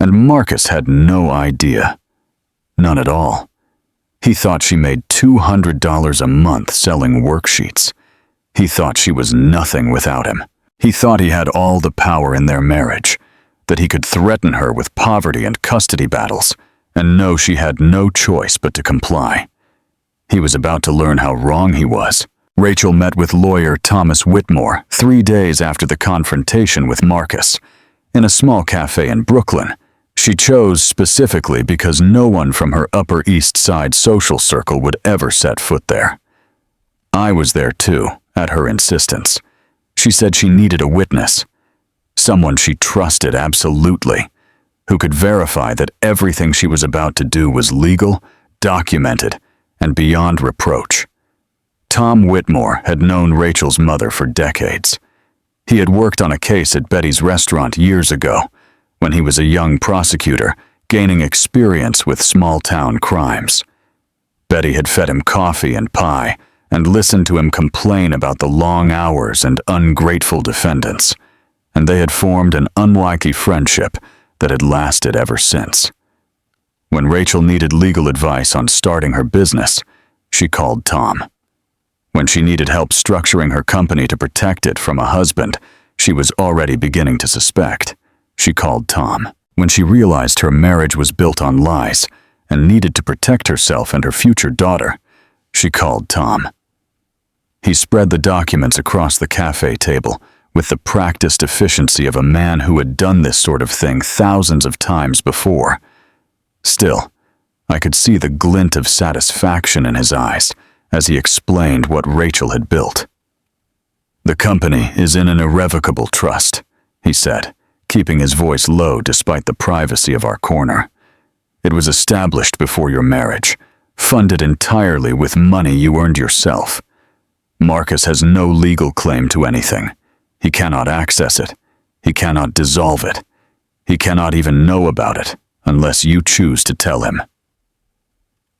And Marcus had no idea. None at all. He thought she made $200 a month selling worksheets. He thought she was nothing without him. He thought he had all the power in their marriage, that he could threaten her with poverty and custody battles, and know she had no choice but to comply. He was about to learn how wrong he was. Rachel met with lawyer Thomas Whitmore 3 days after the confrontation with Marcus, in a small cafe in Brooklyn. She chose specifically because no one from her Upper East Side social circle would ever set foot there. I was there too, at her insistence. She said she needed a witness, someone she trusted absolutely, who could verify that everything she was about to do was legal, documented, and beyond reproach. Tom Whitmore had known Rachel's mother for decades. He had worked on a case at Betty's restaurant years ago, when he was a young prosecutor gaining experience with small-town crimes. Betty had fed him coffee and pie and listened to him complain about the long hours and ungrateful defendants, and they had formed an unlikely friendship that had lasted ever since. When Rachel needed legal advice on starting her business, she called Tom. When she needed help structuring her company to protect it from a husband she was already beginning to suspect, she called Tom. When she realized her marriage was built on lies and needed to protect herself and her future daughter, she called Tom. He spread the documents across the cafe table with the practiced efficiency of a man who had done this sort of thing thousands of times before. Still, I could see the glint of satisfaction in his eyes as he explained what Rachel had built. "The company is in an irrevocable trust," he said, keeping his voice low despite the privacy of our corner. "It was established before your marriage, funded entirely with money you earned yourself. Marcus has no legal claim to anything. He cannot access it. He cannot dissolve it. He cannot even know about it unless you choose to tell him."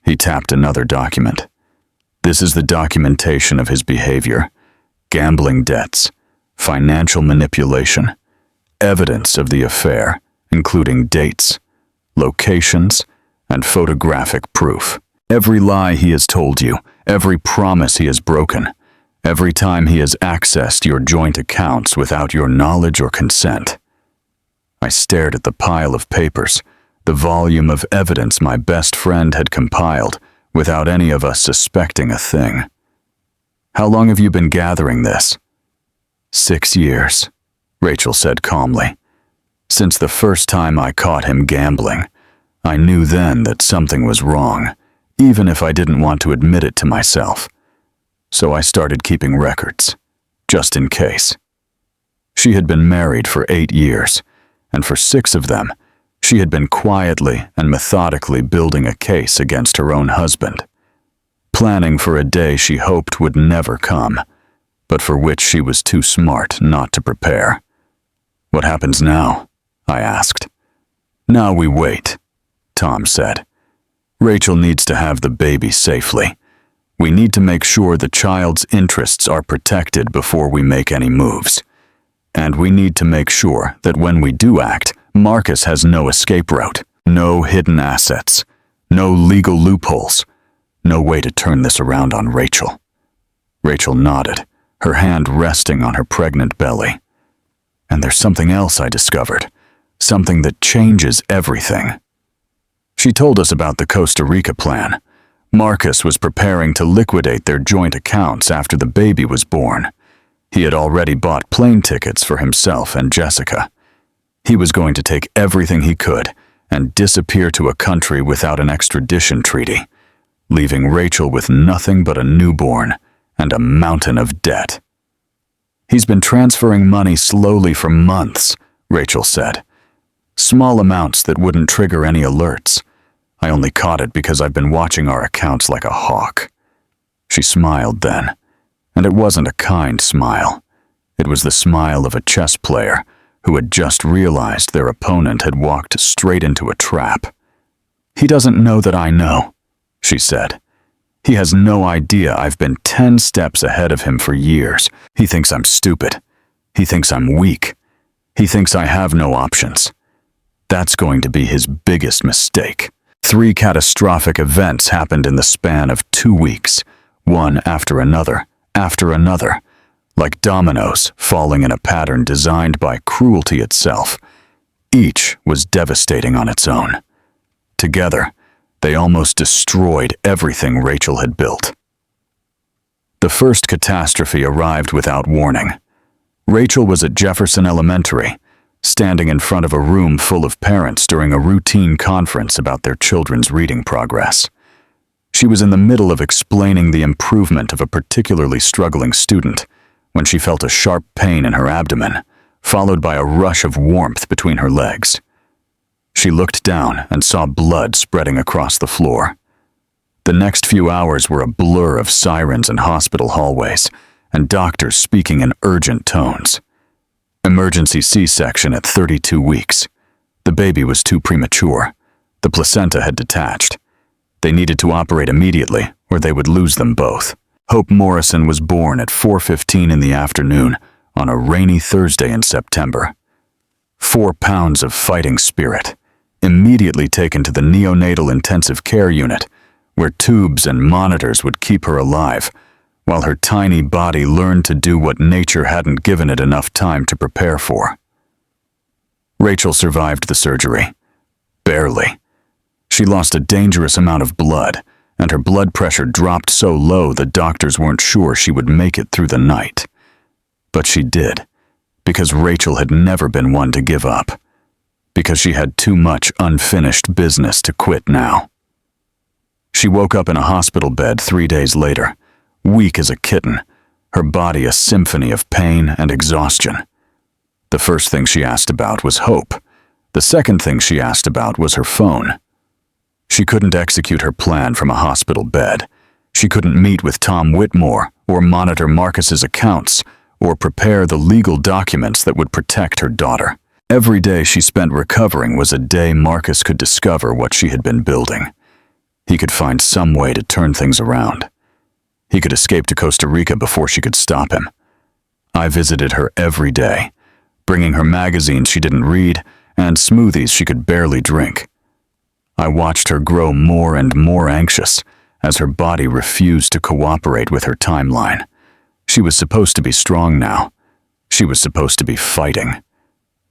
He tapped another document. "This is the documentation of his behavior: gambling debts, financial manipulation, evidence of the affair, including dates, locations, and photographic proof. Every lie he has told you, every promise he has broken, every time he has accessed your joint accounts without your knowledge or consent." I stared at the pile of papers, the volume of evidence my best friend had compiled without any of us suspecting a thing. "How long have you been gathering this?" 6 years, Rachel said calmly. "Since the first time I caught him gambling, I knew then that something was wrong, even if I didn't want to admit it to myself. So I started keeping records, just in case." She had been married for 8 years, and for 6 of them, she had been quietly and methodically building a case against her own husband, planning for a day she hoped would never come, but for which she was too smart not to prepare. "What happens now?" I asked. "Now we wait," Tom said. "Rachel needs to have the baby safely. We need to make sure the child's interests are protected before we make any moves. And we need to make sure that when we do act, Marcus has no escape route, no hidden assets, no legal loopholes, no way to turn this around on Rachel." Rachel nodded, her hand resting on her pregnant belly. "And there's something else I discovered, something that changes everything." She told us about the Costa Rica plan. Marcus was preparing to liquidate their joint accounts after the baby was born. He had already bought plane tickets for himself and Jessica. He was going to take everything he could and disappear to a country without an extradition treaty, leaving Rachel with nothing but a newborn and a mountain of debt. "He's been transferring money slowly for months," Rachel said. "Small amounts that wouldn't trigger any alerts. I only caught it because I've been watching our accounts like a hawk." She smiled then, and it wasn't a kind smile. It was the smile of a chess player who had just realized their opponent had walked straight into a trap. "He doesn't know that I know," she said. "He has no idea I've been 10 steps ahead of him for years. He thinks I'm stupid. He thinks I'm weak. He thinks I have no options. That's going to be his biggest mistake." 3 catastrophic events happened in the span of 2 weeks, one after another, like dominoes falling in a pattern designed by cruelty itself. Each was devastating on its own. Together, they almost destroyed everything Rachel had built. The first catastrophe arrived without warning. Rachel was at Jefferson Elementary, standing in front of a room full of parents during a routine conference about their children's reading progress. She was in the middle of explaining the improvement of a particularly struggling student when she felt a sharp pain in her abdomen, followed by a rush of warmth between her legs. She looked down and saw blood spreading across the floor. The next few hours were a blur of sirens in hospital hallways and doctors speaking in urgent tones. Emergency C-section at 32 weeks. The baby was too premature. The placenta had detached. They needed to operate immediately, or they would lose them both. Hope Morrison was born at 4:15 in the afternoon on a rainy Thursday in September. 4 pounds of fighting spirit, immediately taken to the neonatal intensive care unit, where tubes and monitors would keep her alive, while her tiny body learned to do what nature hadn't given it enough time to prepare for. Rachel survived the surgery. Barely. She lost a dangerous amount of blood, and her blood pressure dropped so low the doctors weren't sure she would make it through the night. But she did, because Rachel had never been one to give up, because she had too much unfinished business to quit now. She woke up in a hospital bed 3 days later, weak as a kitten, her body a symphony of pain and exhaustion. The first thing she asked about was hope. The second thing she asked about was her phone. She couldn't execute her plan from a hospital bed. She couldn't meet with Tom Whitmore or monitor Marcus's accounts or prepare the legal documents that would protect her daughter. Every day she spent recovering was a day Marcus could discover what she had been building. He could find some way to turn things around. He could escape to Costa Rica before she could stop him. I visited her every day, bringing her magazines she didn't read and smoothies she could barely drink. I watched her grow more and more anxious as her body refused to cooperate with her timeline. She was supposed to be strong now. She was supposed to be fighting.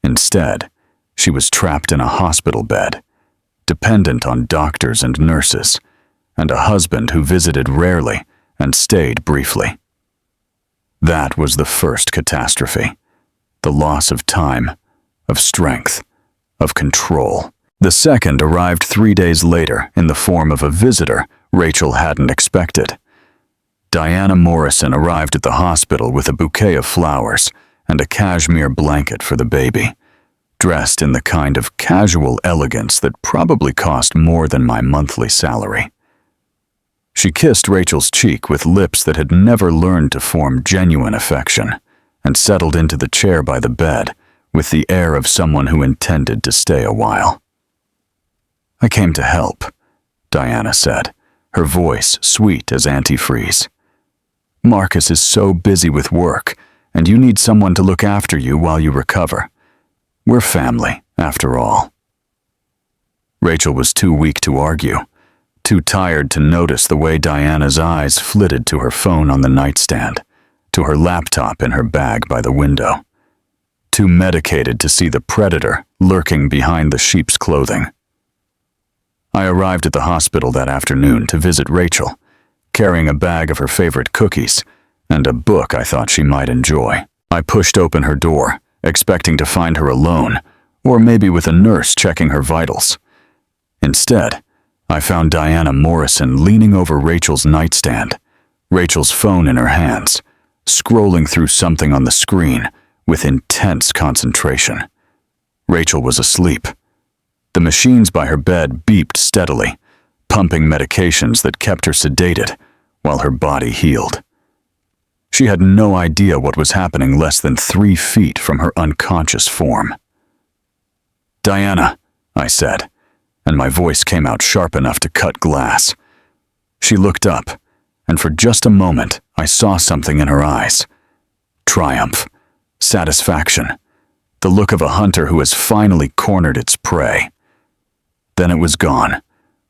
Instead, she was trapped in a hospital bed, dependent on doctors and nurses, and a husband who visited rarely and stayed briefly. That was the first catastrophe. The loss of time, of strength, of control. The second arrived 3 days later in the form of a visitor Rachel hadn't expected. Diana Morrison arrived at the hospital with a bouquet of flowers and a cashmere blanket for the baby, dressed in the kind of casual elegance that probably cost more than my monthly salary. She kissed Rachel's cheek with lips that had never learned to form genuine affection, and settled into the chair by the bed with the air of someone who intended to stay a while. "I came to help," Diana said, her voice sweet as antifreeze. "Marcus is so busy with work, and you need someone to look after you while you recover. We're family, after all." Rachel was too weak to argue, too tired to notice the way Diana's eyes flitted to her phone on the nightstand, to her laptop in her bag by the window, too medicated to see the predator lurking behind the sheep's clothing. I arrived at the hospital that afternoon to visit Rachel, carrying a bag of her favorite cookies and a book I thought she might enjoy. I pushed open her door, expecting to find her alone, or maybe with a nurse checking her vitals. Instead, I found Diana Morrison leaning over Rachel's nightstand, Rachel's phone in her hands, scrolling through something on the screen with intense concentration. Rachel was asleep. The machines by her bed beeped steadily, pumping medications that kept her sedated while her body healed. She had no idea what was happening less than 3 feet from her unconscious form. "Diana," I said, and my voice came out sharp enough to cut glass. She looked up, and for just a moment I saw something in her eyes. Triumph, satisfaction, the look of a hunter who has finally cornered its prey. Then it was gone,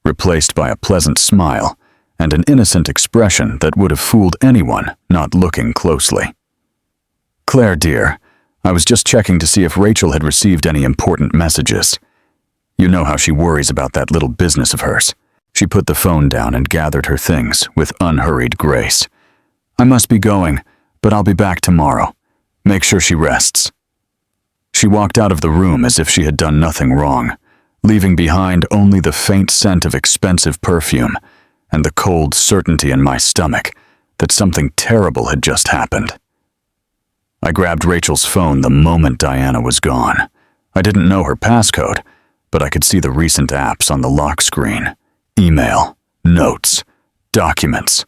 replaced by a pleasant smile and an innocent expression that would have fooled anyone not looking closely. "Claire, dear, I was just checking to see if Rachel had received any important messages. You know how she worries about that little business of hers." She put the phone down and gathered her things with unhurried grace. "I must be going, but I'll be back tomorrow. Make sure she rests." She walked out of the room as if she had done nothing wrong, leaving behind only the faint scent of expensive perfume and the cold certainty in my stomach that something terrible had just happened. I grabbed Rachel's phone the moment Diana was gone. I didn't know her passcode, but I could see the recent apps on the lock screen. Email, notes, documents,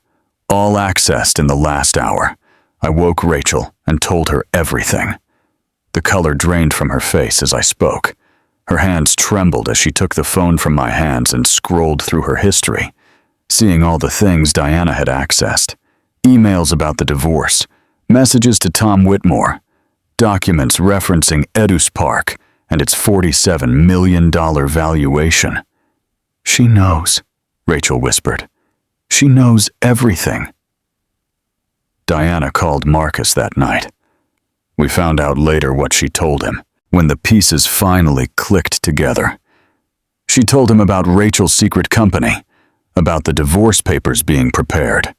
all accessed in the last hour. I woke Rachel and told her everything. The color drained from her face as I spoke. Her hands trembled as she took the phone from my hands and scrolled through her history, seeing all the things Diana had accessed. Emails about the divorce, messages to Tom Whitmore, documents referencing Edus Park and its $47 million valuation. "She knows," Rachel whispered. "She knows everything." Diana called Marcus that night. We found out later what she told him, when the pieces finally clicked together. She told him about Rachel's secret company, about the divorce papers being prepared,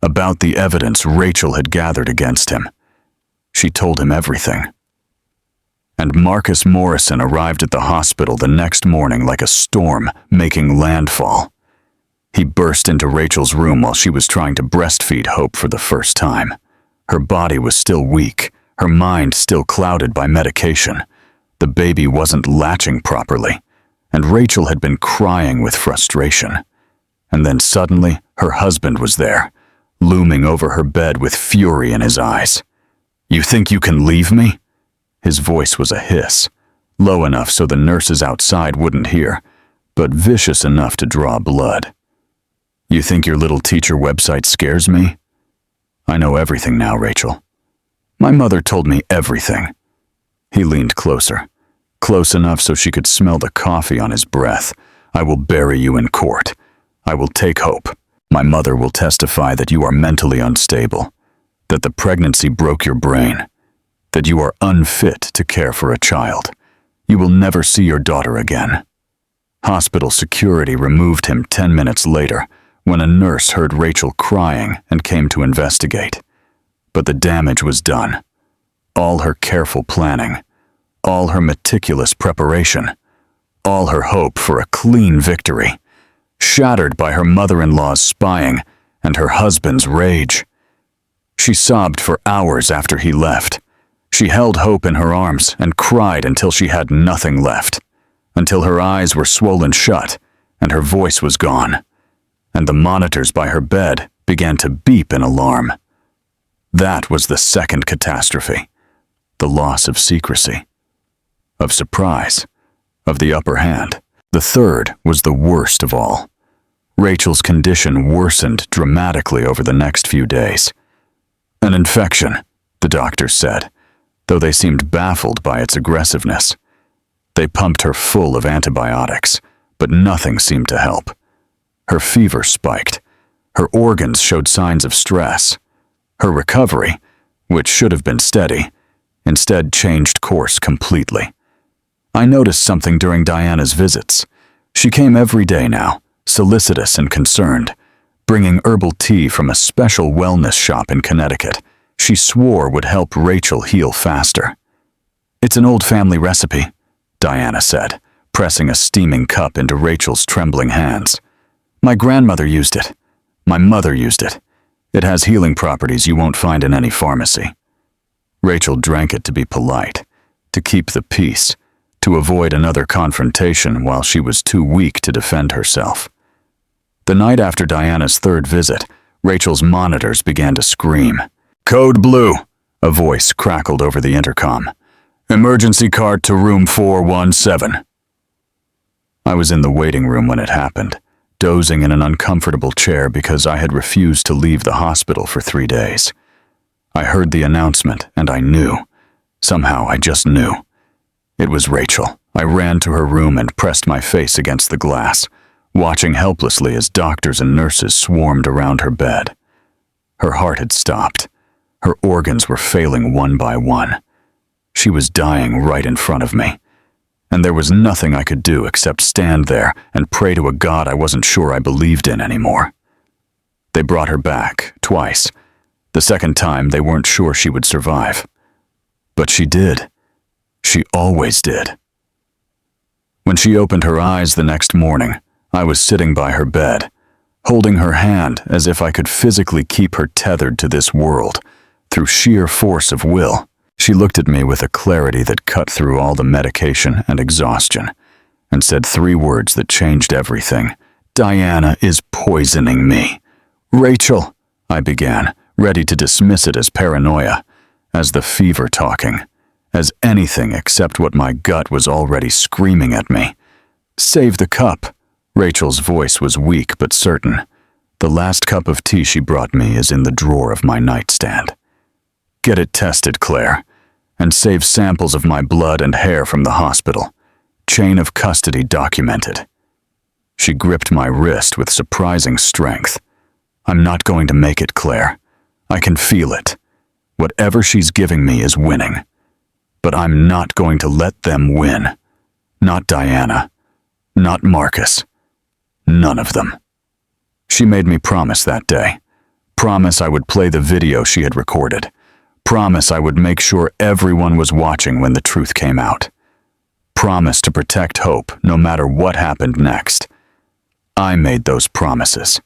about the evidence Rachel had gathered against him. She told him everything. And Marcus Morrison arrived at the hospital the next morning like a storm making landfall. He burst into Rachel's room while she was trying to breastfeed Hope for the first time. Her body was still weak, her mind still clouded by medication. The baby wasn't latching properly, and Rachel had been crying with frustration. And then suddenly, her husband was there, looming over her bed with fury in his eyes. "You think you can leave me?" His voice was a hiss, low enough so the nurses outside wouldn't hear, but vicious enough to draw blood. "You think your little teacher website scares me? I know everything now, Rachel. My mother told me everything." He leaned closer, close enough so she could smell the coffee on his breath. "I will bury you in court. I will take Hope. My mother will testify that you are mentally unstable, that the pregnancy broke your brain, that you are unfit to care for a child. You will never see your daughter again." Hospital security removed him 10 minutes later when a nurse heard Rachel crying and came to investigate. But the damage was done. All her careful planning, all her meticulous preparation, all her hope for a clean victory, shattered by her mother-in-law's spying and her husband's rage. She sobbed for hours after he left. She held Hope in her arms and cried until she had nothing left, until her eyes were swollen shut and her voice was gone, and the monitors by her bed began to beep in alarm. That was the second catastrophe, the loss of secrecy, of surprise, of the upper hand. The third was the worst of all. Rachel's condition worsened dramatically over the next few days. "An infection," the doctors said, though they seemed baffled by its aggressiveness. They pumped her full of antibiotics, but nothing seemed to help. Her fever spiked. Her organs showed signs of stress. Her recovery, which should have been steady, instead changed course completely. I noticed something during Diana's visits. She came every day now, solicitous and concerned, bringing herbal tea from a special wellness shop in Connecticut she swore would help Rachel heal faster. "It's an old family recipe," Diana said, pressing a steaming cup into Rachel's trembling hands. "My grandmother used it. My mother used it. It has healing properties you won't find in any pharmacy." Rachel drank it to be polite, to keep the peace, to avoid another confrontation while she was too weak to defend herself. The night after Diana's third visit, Rachel's monitors began to scream. "Code blue," a voice crackled over the intercom. "Emergency cart to room 417. I was in the waiting room when it happened, dozing in an uncomfortable chair because I had refused to leave the hospital for 3 days. I heard the announcement and I knew. Somehow I just knew. It was Rachel. I ran to her room and pressed my face against the glass, watching helplessly as doctors and nurses swarmed around her bed. Her heart had stopped. Her organs were failing one by one. She was dying right in front of me, and there was nothing I could do except stand there and pray to a God I wasn't sure I believed in anymore. They brought her back, twice. The second time, they weren't sure she would survive. But she did. She always did. When she opened her eyes the next morning, I was sitting by her bed, holding her hand as if I could physically keep her tethered to this world, through sheer force of will. She looked at me with a clarity that cut through all the medication and exhaustion, and said 3 words that changed everything. "Diana is poisoning me." "Rachel," I began, ready to dismiss it as paranoia, as the fever talking, as anything except what my gut was already screaming at me. "Save the cup." Rachel's voice was weak but certain. "The last cup of tea she brought me is in the drawer of my nightstand. Get it tested, Claire, and save samples of my blood and hair from the hospital. Chain of custody documented." She gripped my wrist with surprising strength. "I'm not going to make it, Claire. I can feel it. Whatever she's giving me is winning. But I'm not going to let them win. Not Diana. Not Marcus. None of them." She made me promise that day. Promise I would play the video she had recorded. Promise I would make sure everyone was watching when the truth came out. Promise to protect Hope no matter what happened next. I made those promises,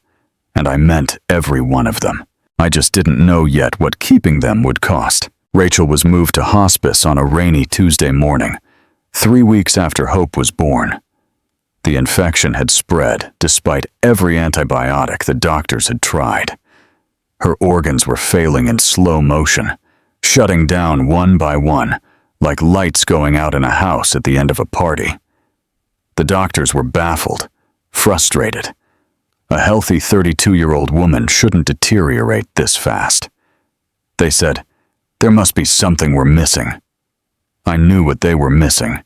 and I meant every one of them. I just didn't know yet what keeping them would cost. Rachel was moved to hospice on a rainy Tuesday morning, 3 weeks after Hope was born. The infection had spread despite every antibiotic the doctors had tried. Her organs were failing in slow motion, shutting down one by one, like lights going out in a house at the end of a party. The doctors were baffled, frustrated. A healthy 32-year-old woman shouldn't deteriorate this fast. They said, "There must be something we're missing." I knew what they were missing.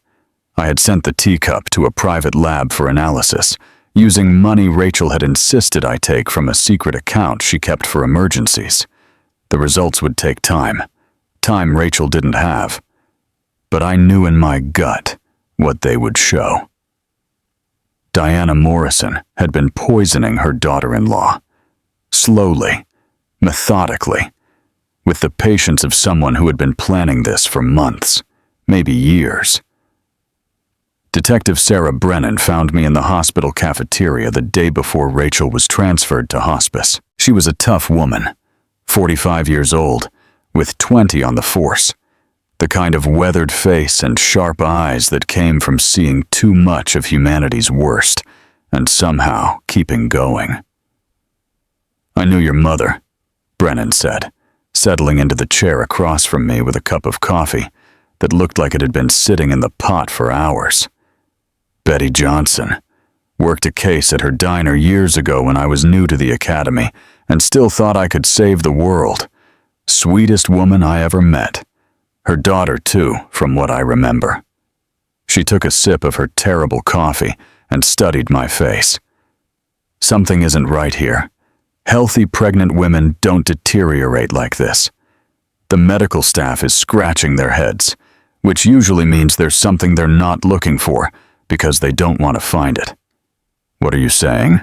I had sent the teacup to a private lab for analysis, using money Rachel had insisted I take from a secret account she kept for emergencies. The results would take time Rachel didn't have. But I knew in my gut what they would show. Diana Morrison had been poisoning her daughter-in-law. Slowly, methodically, with the patience of someone who had been planning this for months, maybe years. Detective Sarah Brennan found me in the hospital cafeteria the day before Rachel was transferred to hospice. She was a tough woman, 45 years old, with 20 on the force. The kind of weathered face and sharp eyes that came from seeing too much of humanity's worst and somehow keeping going. "I knew your mother," Brennan said, settling into the chair across from me with a cup of coffee that looked like it had been sitting in the pot for hours. "Betty Johnson. Worked a case at her diner years ago when I was new to the academy and still thought I could save the world. Sweetest woman I ever met. Her daughter, too, from what I remember." She took a sip of her terrible coffee and studied my face. "Something isn't right here. Healthy pregnant women don't deteriorate like this. The medical staff is scratching their heads, which usually means there's something they're not looking for because they don't want to find it." "What are you saying?"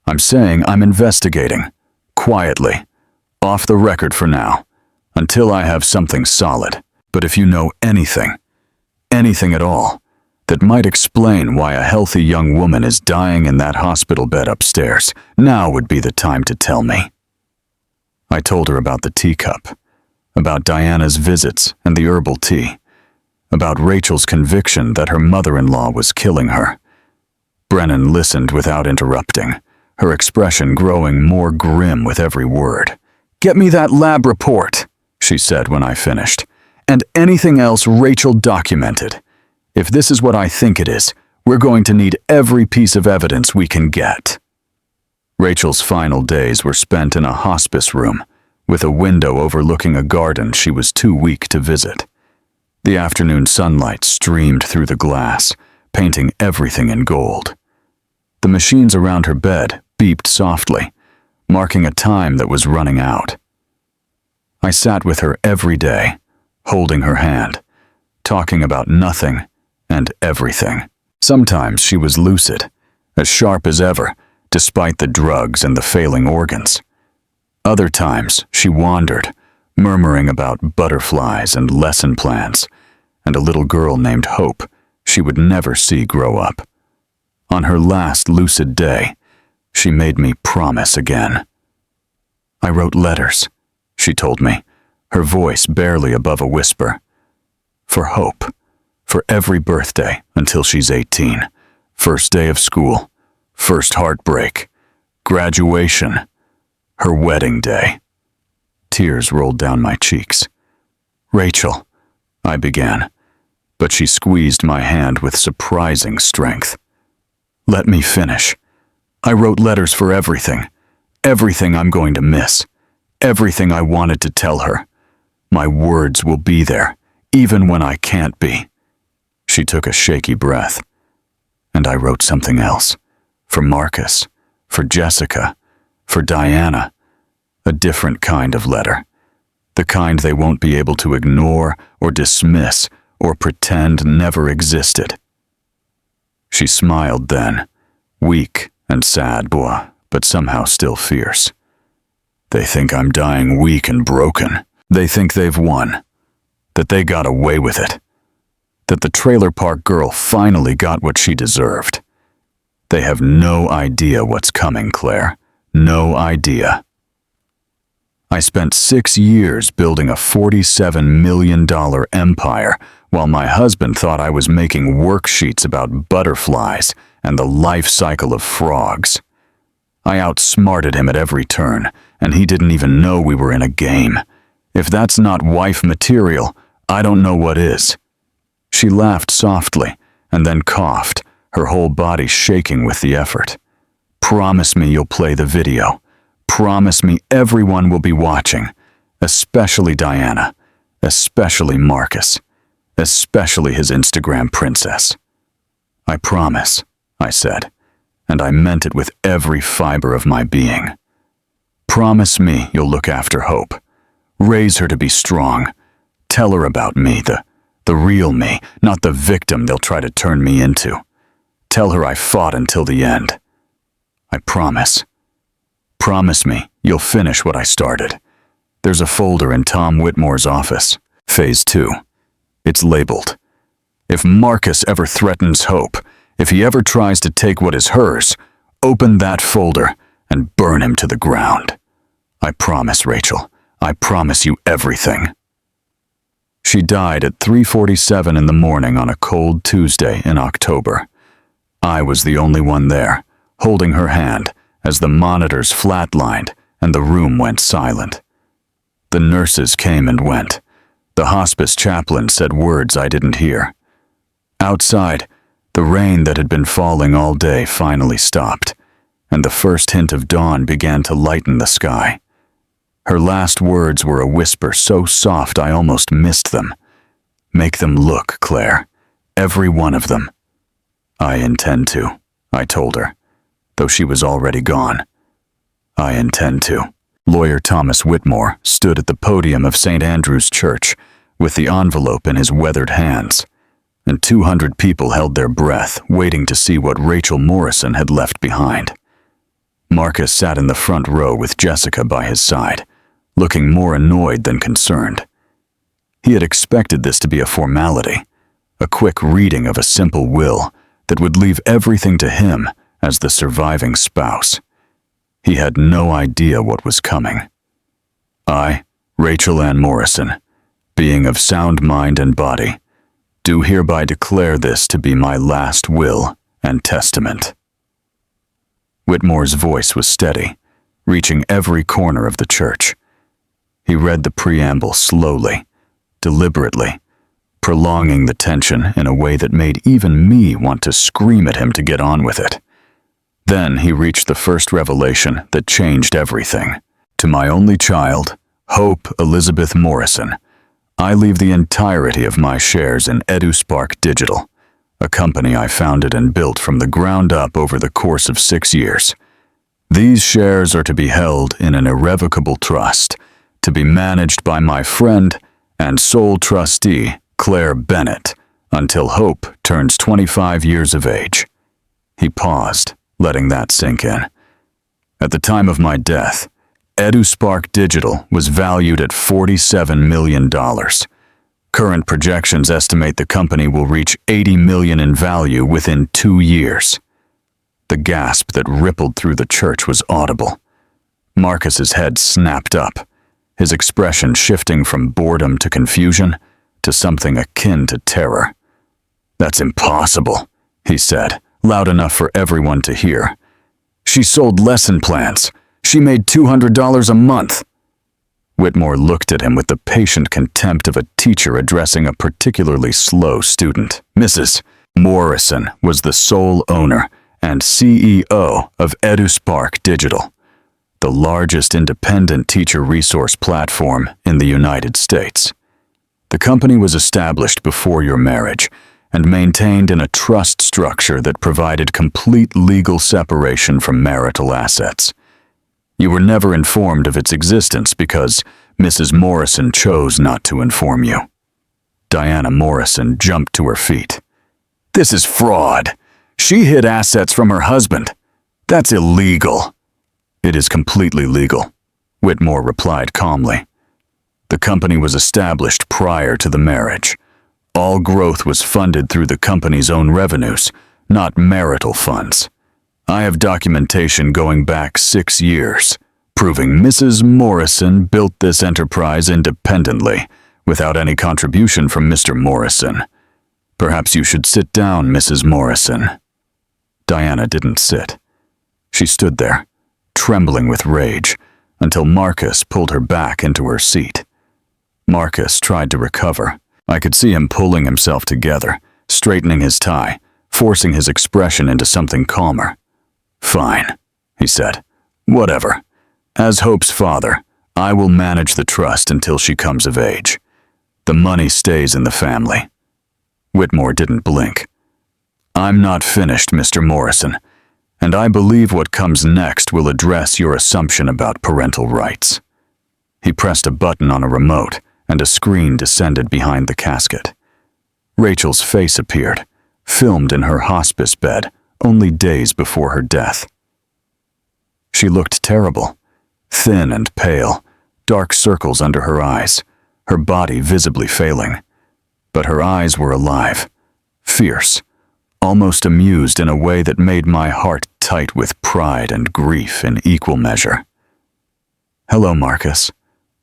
"I'm saying I'm investigating. Quietly. Off the record for now. Until I have something solid. But if you know anything at all, that might explain why a healthy young woman is dying in that hospital bed upstairs, now would be the time to tell me." I told her about the teacup, about Diana's visits and the herbal tea, about Rachel's conviction that her mother-in-law was killing her. Brennan listened without interrupting, her expression growing more grim with every word. "Get me that lab report," she said when I finished, "and anything else Rachel documented. If this is what I think it is, we're going to need every piece of evidence we can get." Rachel's final days were spent in a hospice room, with a window overlooking a garden she was too weak to visit. The afternoon sunlight streamed through the glass, painting everything in gold. The machines around her bed beeped softly, marking a time that was running out. I sat with her every day, holding her hand, talking about nothing and everything. Sometimes she was lucid, as sharp as ever, despite the drugs and the failing organs. Other times she wandered, murmuring about butterflies and lesson plans, and a little girl named Hope she would never see grow up. On her last lucid day, she made me promise again. "I wrote letters," she told me, her voice barely above a whisper. "For Hope, for every birthday until she's 18, first day of school, first heartbreak, graduation, her wedding day." Tears rolled down my cheeks. "Rachel," I began, but she squeezed my hand with surprising strength. "Let me finish. I wrote letters for everything I'm going to miss, everything I wanted to tell her. My words will be there, even when I can't be." She took a shaky breath. "And I wrote something else, for Marcus, for Jessica, for Diana, a different kind of letter, the kind they won't be able to ignore or dismiss or pretend never existed." She smiled then, weak and sad, but somehow still fierce. "They think I'm dying weak and broken. They think they've won, that they got away with it, that the trailer park girl finally got what she deserved. They have no idea what's coming, Claire. No idea. I spent 6 years building a $47 million empire while my husband thought I was making worksheets about butterflies and the life cycle of frogs. I outsmarted him at every turn, and he didn't even know we were in a game. If that's not wife material, I don't know what is. She laughed softly and then coughed, her whole body shaking with the effort. Promise me you'll play the video. Promise me everyone will be watching, especially Diana, especially Marcus, especially his Instagram princess. I promise, I said, and I meant it with every fiber of my being. Promise me you'll look after Hope. Raise her to be strong. Tell her about me, the real me, not the victim they'll try to turn me into. Tell her I fought until the end. I promise. Promise me you'll finish what I started. There's a folder in Tom Whitmore's office, Phase 2. It's labeled, "If Marcus ever threatens Hope, if he ever tries to take what is hers, open that folder and burn him to the ground. I promise, Rachel. I promise you everything." She died at 3:47 in the morning on a cold Tuesday in October. I was the only one there, holding her hand as the monitors flatlined and the room went silent. The nurses came and went. The hospice chaplain said words I didn't hear. Outside, the rain that had been falling all day finally stopped, and the first hint of dawn began to lighten the sky. Her last words were a whisper so soft I almost missed them. "Make them look, Claire. Every one of them." "I intend to," I told her, though she was already gone. "I intend to." Lawyer Thomas Whitmore stood at the podium of St. Andrew's Church with the envelope in his weathered hands, and 200 people held their breath, waiting to see what Rachel Morrison had left behind. Marcus sat in the front row with Jessica by his side, looking more annoyed than concerned. He had expected this to be a formality, a quick reading of a simple will that would leave everything to him as the surviving spouse. He had no idea what was coming. I, Rachel Ann Morrison, being of sound mind and body, do hereby declare this to be my last will and testament. Whitmore's voice was steady, reaching every corner of the church. He read the preamble slowly, deliberately, prolonging the tension in a way that made even me want to scream at him to get on with it. Then he reached the first revelation that changed everything. To my only child, Hope Elizabeth Morrison, I leave the entirety of my shares in EduSpark Digital, a company I founded and built from the ground up over the course of 6 years. These shares are to be held in an irrevocable trust, to be managed by my friend and sole trustee, Claire Bennett, until Hope turns 25 years of age. He paused, letting that sink in. At the time of my death, EduSpark Digital was valued at $47 million. Current projections estimate the company will reach $80 million in value within 2 years. The gasp that rippled through the church was audible. Marcus's head snapped up, his expression shifting from boredom to confusion to something akin to terror. "That's impossible," he said, loud enough for everyone to hear. "She sold lesson plans. She made $200 a month." Whitmore looked at him with the patient contempt of a teacher addressing a particularly slow student. Mrs. Morrison was the sole owner and CEO of EduSpark Digital, the largest independent teacher resource platform in the United States. The company was established before your marriage and maintained in a trust structure that provided complete legal separation from marital assets. You were never informed of its existence because Mrs. Morrison chose not to inform you. Diana Morrison jumped to her feet. "This is fraud. She hid assets from her husband. That's illegal." "It is completely legal," Whitmore replied calmly. "The company was established prior to the marriage. All growth was funded through the company's own revenues, not marital funds. I have documentation going back 6 years, proving Mrs. Morrison built this enterprise independently, without any contribution from Mr. Morrison. Perhaps you should sit down, Mrs. Morrison." Diana didn't sit. She stood there, trembling with rage, until Marcus pulled her back into her seat. Marcus tried to recover. I could see him pulling himself together, straightening his tie, forcing his expression into something calmer. "Fine," he said. "Whatever. As Hope's father, I will manage the trust until she comes of age. The money stays in the family." Whitmore didn't blink. "I'm not finished, Mr. Morrison, and I believe what comes next will address your assumption about parental rights." He pressed a button on a remote, and a screen descended behind the casket. Rachel's face appeared, filmed in her hospice bed only days before her death. She looked terrible, thin and pale, dark circles under her eyes, her body visibly failing. But her eyes were alive, fierce, almost amused in a way that made my heart tight with pride and grief in equal measure. "Hello, Marcus."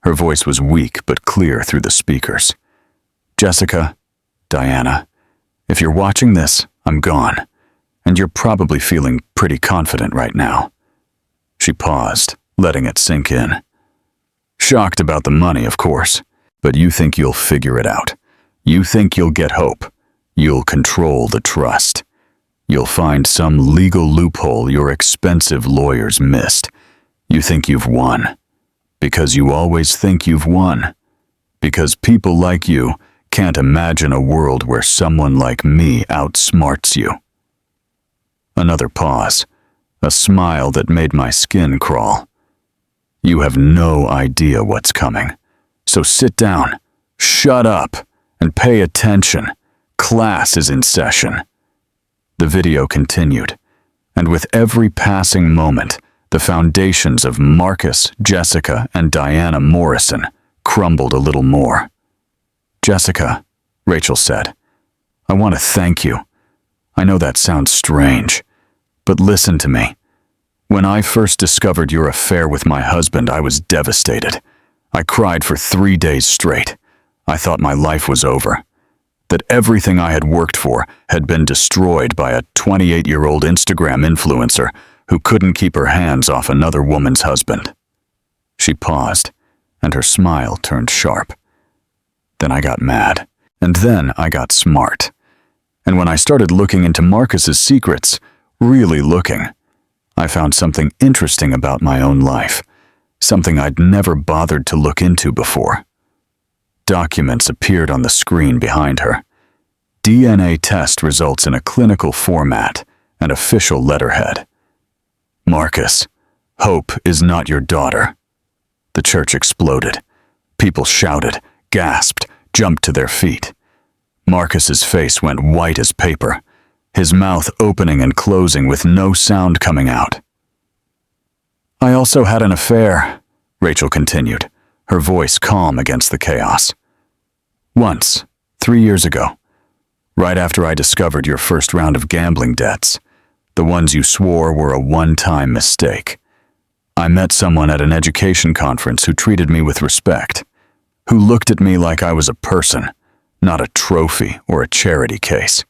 Her voice was weak but clear through the speakers. "Jessica, Diana, if you're watching this, I'm gone, and you're probably feeling pretty confident right now." She paused, letting it sink in. "Shocked about the money, of course, but you think you'll figure it out. You think you'll get Hope. You'll control the trust. You'll find some legal loophole your expensive lawyers missed. You think you've won. Because you always think you've won. Because people like you can't imagine a world where someone like me outsmarts you." Another pause, a smile that made my skin crawl. "You have no idea what's coming. So sit down, shut up, and pay attention. Class is in session." The video continued, and with every passing moment, the foundations of Marcus, Jessica, and Diana Morrison crumbled a little more. "Jessica," Rachel said, "I want to thank you. I know that sounds strange, but listen to me. When I first discovered your affair with my husband, I was devastated. I cried for 3 days straight. I thought my life was over, that everything I had worked for had been destroyed by a 28-year-old Instagram influencer who couldn't keep her hands off another woman's husband." She paused, and her smile turned sharp. "Then I got mad, and then I got smart. And when I started looking into Marcus's secrets, really looking, I found something interesting about my own life, something I'd never bothered to look into before." Documents appeared on the screen behind her. DNA test results in a clinical format and official letterhead. "Marcus, Hope is not your daughter." The church exploded. People shouted, gasped, jumped to their feet. Marcus's face went white as paper, his mouth opening and closing with no sound coming out. "I also had an affair," Rachel continued, her voice calm against the chaos. "Once, 3 years ago, right after I discovered your first round of gambling debts, the ones you swore were a one-time mistake. I met someone at an education conference who treated me with respect, who looked at me like I was a person, not a trophy or a charity case,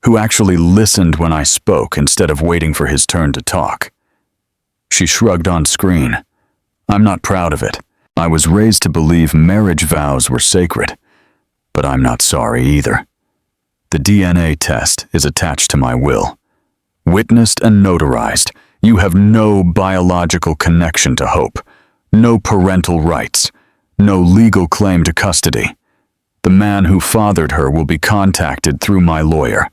who actually listened when I spoke instead of waiting for his turn to talk." She shrugged on screen. "I'm not proud of it. I was raised to believe marriage vows were sacred, but I'm not sorry either. The DNA test is attached to my will. Witnessed and notarized, you have no biological connection to Hope, no parental rights, no legal claim to custody. The man who fathered her will be contacted through my lawyer,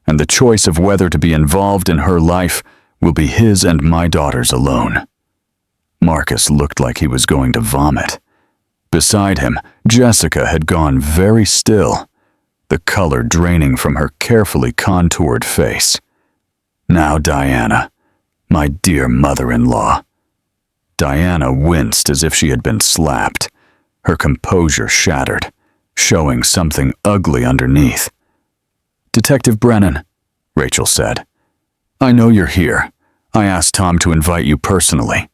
and the choice of whether to be involved in her life will be his and my daughter's alone." Marcus looked like he was going to vomit. Beside him, Jessica had gone very still, the color draining from her carefully contoured face. "Now, Diana, my dear mother-in-law." Diana winced as if she had been slapped, her composure shattered, showing something ugly underneath. "Detective Brennan," Rachel said, "I know you're here, I asked Tom to invite you personally."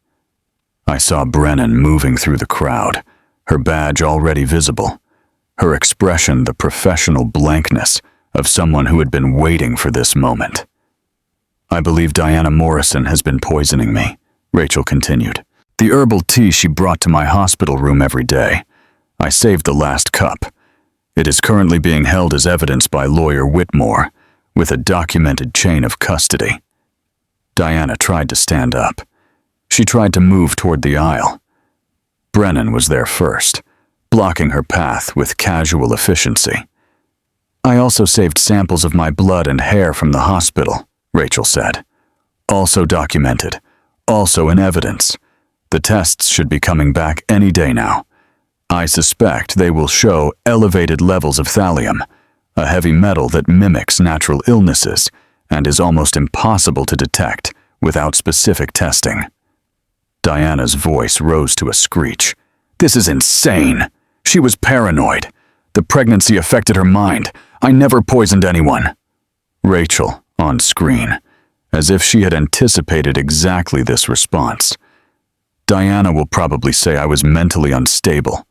I saw Brennan moving through the crowd, her badge already visible, her expression the professional blankness of someone who had been waiting for this moment. "I believe Diana Morrison has been poisoning me," Rachel continued. "The herbal tea she brought to my hospital room every day. I saved the last cup. It is currently being held as evidence by lawyer Whitmore, with a documented chain of custody." Diana tried to stand up. She tried to move toward the aisle. Brennan was there first, blocking her path with casual efficiency. "I also saved samples of my blood and hair from the hospital," Rachel said. "Also documented, also in evidence. The tests should be coming back any day now. I suspect they will show elevated levels of thallium, a heavy metal that mimics natural illnesses and is almost impossible to detect without specific testing." Diana's voice rose to a screech. "This is insane. She was paranoid. The pregnancy affected her mind. I never poisoned anyone." Rachel, on screen, as if she had anticipated exactly this response. "Diana will probably say I was mentally unstable,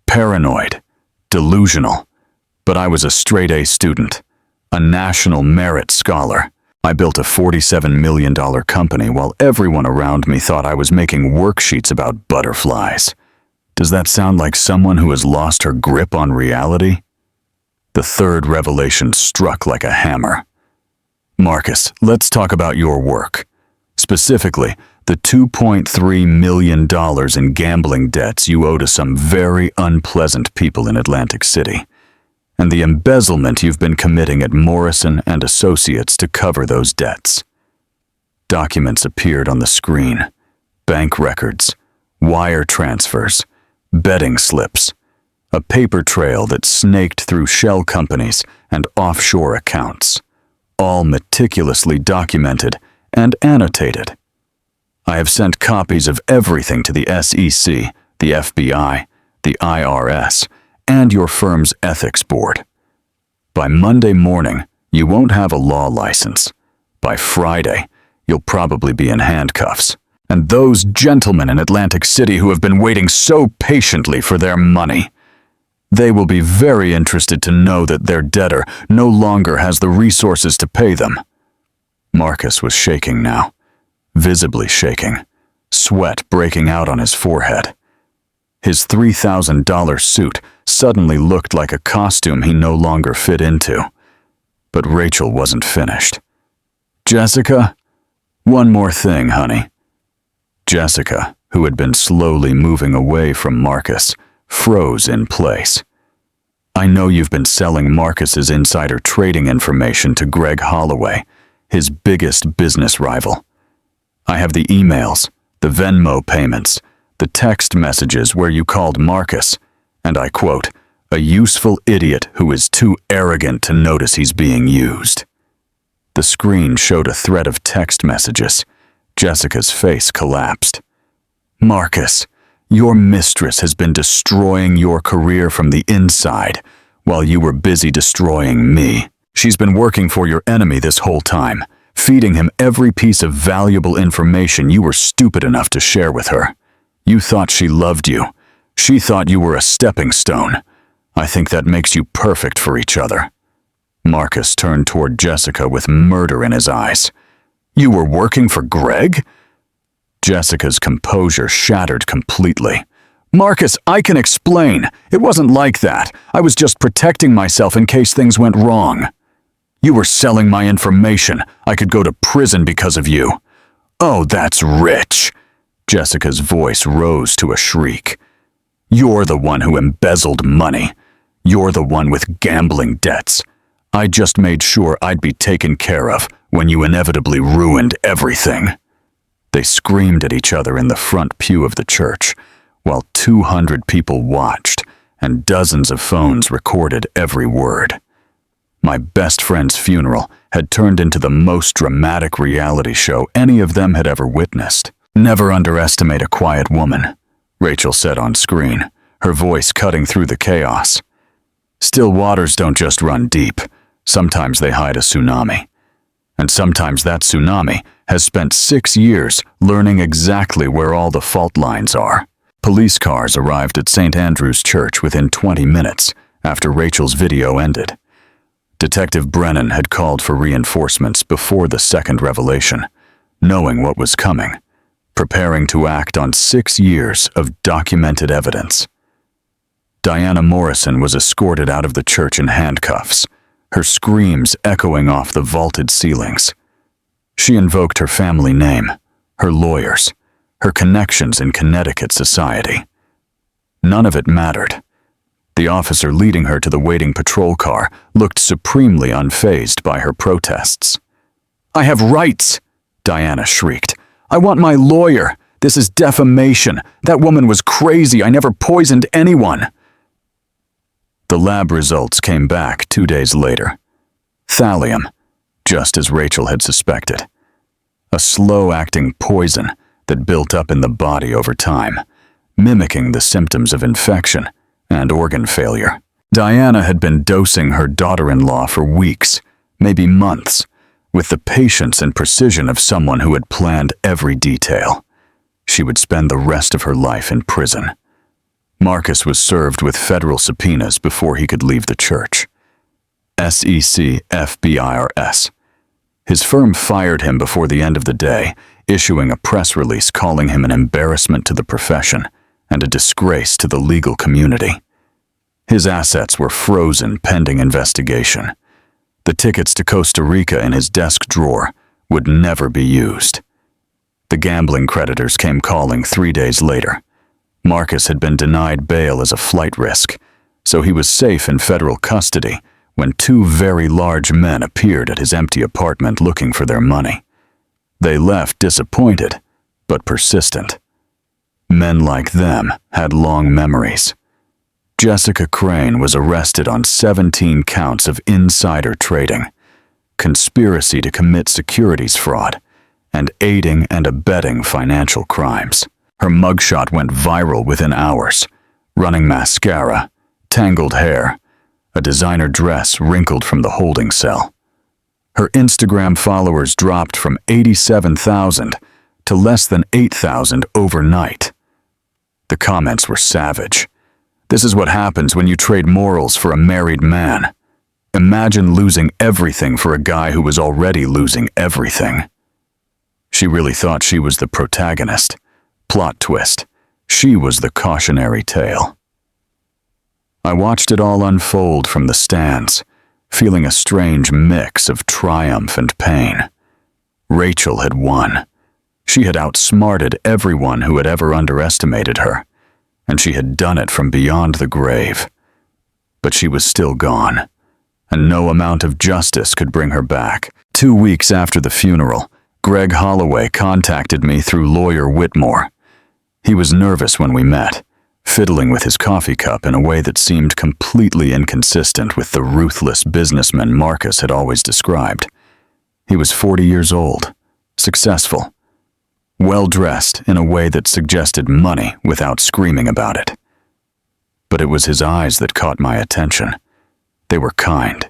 paranoid, delusional, but I was a straight-A student, a national merit scholar. I built a $47 million company while everyone around me thought I was making worksheets about butterflies. Does that sound like someone who has lost her grip on reality?" The third revelation struck like a hammer. "Marcus, let's talk about your work. Specifically, the $2.3 million in gambling debts you owe to some very unpleasant people in Atlantic City, and the embezzlement you've been committing at Morrison and Associates to cover those debts." Documents appeared on the screen. Bank records, wire transfers, betting slips, a paper trail that snaked through shell companies and offshore accounts, all meticulously documented and annotated. I have sent copies of everything to the SEC, the FBI, the IRS, and your firm's ethics board. By Monday morning, you won't have a law license. By Friday, you'll probably be in handcuffs. And those gentlemen in Atlantic City who have been waiting so patiently for their money, they will be very interested to know that their debtor no longer has the resources to pay them. Marcus was shaking now, visibly shaking, sweat breaking out on his forehead. His $3,000 suit suddenly looked like a costume he no longer fit into. But Rachel wasn't finished. "Jessica, one more thing, honey." Jessica, who had been slowly moving away from Marcus, froze in place. "I know you've been selling Marcus's insider trading information to Greg Holloway, his biggest business rival. I have the emails, the Venmo payments, the text messages where you called Marcus, and I quote, a useful idiot who is too arrogant to notice he's being used." The screen showed a thread of text messages. Jessica's face collapsed. "Marcus, your mistress has been destroying your career from the inside while you were busy destroying me. She's been working for your enemy this whole time, feeding him every piece of valuable information you were stupid enough to share with her. You thought she loved you. She thought you were a stepping stone. I think that makes you perfect for each other." Marcus turned toward Jessica with murder in his eyes. "You were working for Greg?" Jessica's composure shattered completely. "Marcus, I can explain. It wasn't like that. I was just protecting myself in case things went wrong. You were selling my information. I could go to prison because of you." "Oh, that's rich." Jessica's voice rose to a shriek. "You're the one who embezzled money. You're the one with gambling debts. I just made sure I'd be taken care of when you inevitably ruined everything." They screamed at each other in the front pew of the church, while 200 people watched and dozens of phones recorded every word. My best friend's funeral had turned into the most dramatic reality show any of them had ever witnessed. "Never underestimate a quiet woman," Rachel said on screen, her voice cutting through the chaos. "Still waters don't just run deep. Sometimes they hide a tsunami. And sometimes that tsunami has spent 6 years learning exactly where all the fault lines are. Police cars arrived at St. Andrew's Church within 20 minutes after Rachel's video ended. Detective Brennan had called for reinforcements before the second revelation, knowing what was coming, preparing to act on 6 years of documented evidence. Diana Morrison was escorted out of the church in handcuffs, her screams echoing off the vaulted ceilings. She invoked her family name, her lawyers, her connections in Connecticut society. None of it mattered. The officer leading her to the waiting patrol car looked supremely unfazed by her protests. "I have rights!" Diana shrieked. "I want my lawyer! This is defamation! That woman was crazy! I never poisoned anyone!" The lab results came back 2 days later. Thallium, just as Rachel had suspected. A slow-acting poison that built up in the body over time, mimicking the symptoms of infection and organ failure. Diana had been dosing her daughter-in-law for weeks, maybe months, with the patience and precision of someone who had planned every detail. She would spend the rest of her life in prison. Marcus was served with federal subpoenas before he could leave the church. SEC FBIRS. His firm fired him before the end of the day, issuing a press release calling him an embarrassment to the profession and a disgrace to the legal community. His assets were frozen pending investigation. The tickets to Costa Rica in his desk drawer would never be used. The gambling creditors came calling 3 days later. Marcus had been denied bail as a flight risk, so he was safe in federal custody when 2 very large men appeared at his empty apartment looking for their money. They left disappointed, but persistent. Men like them had long memories. Jessica Crane was arrested on 17 counts of insider trading, conspiracy to commit securities fraud, and aiding and abetting financial crimes. Her mugshot went viral within hours, running mascara, tangled hair, a designer dress wrinkled from the holding cell. Her Instagram followers dropped from 87,000 to less than 8,000 overnight. The comments were savage. "This is what happens when you trade morals for a married man. Imagine losing everything for a guy who was already losing everything." She really thought she was the protagonist. Plot twist. She was the cautionary tale. I watched it all unfold from the stands, feeling a strange mix of triumph and pain. Rachel had won. She had outsmarted everyone who had ever underestimated her, and she had done it from beyond the grave. But she was still gone, and no amount of justice could bring her back. 2 weeks after the funeral, Greg Holloway contacted me through lawyer Whitmore. He was nervous when we met, fiddling with his coffee cup in a way that seemed completely inconsistent with the ruthless businessman Marcus had always described. He was 40 years old, successful, well-dressed in a way that suggested money without screaming about it. But it was his eyes that caught my attention. They were kind,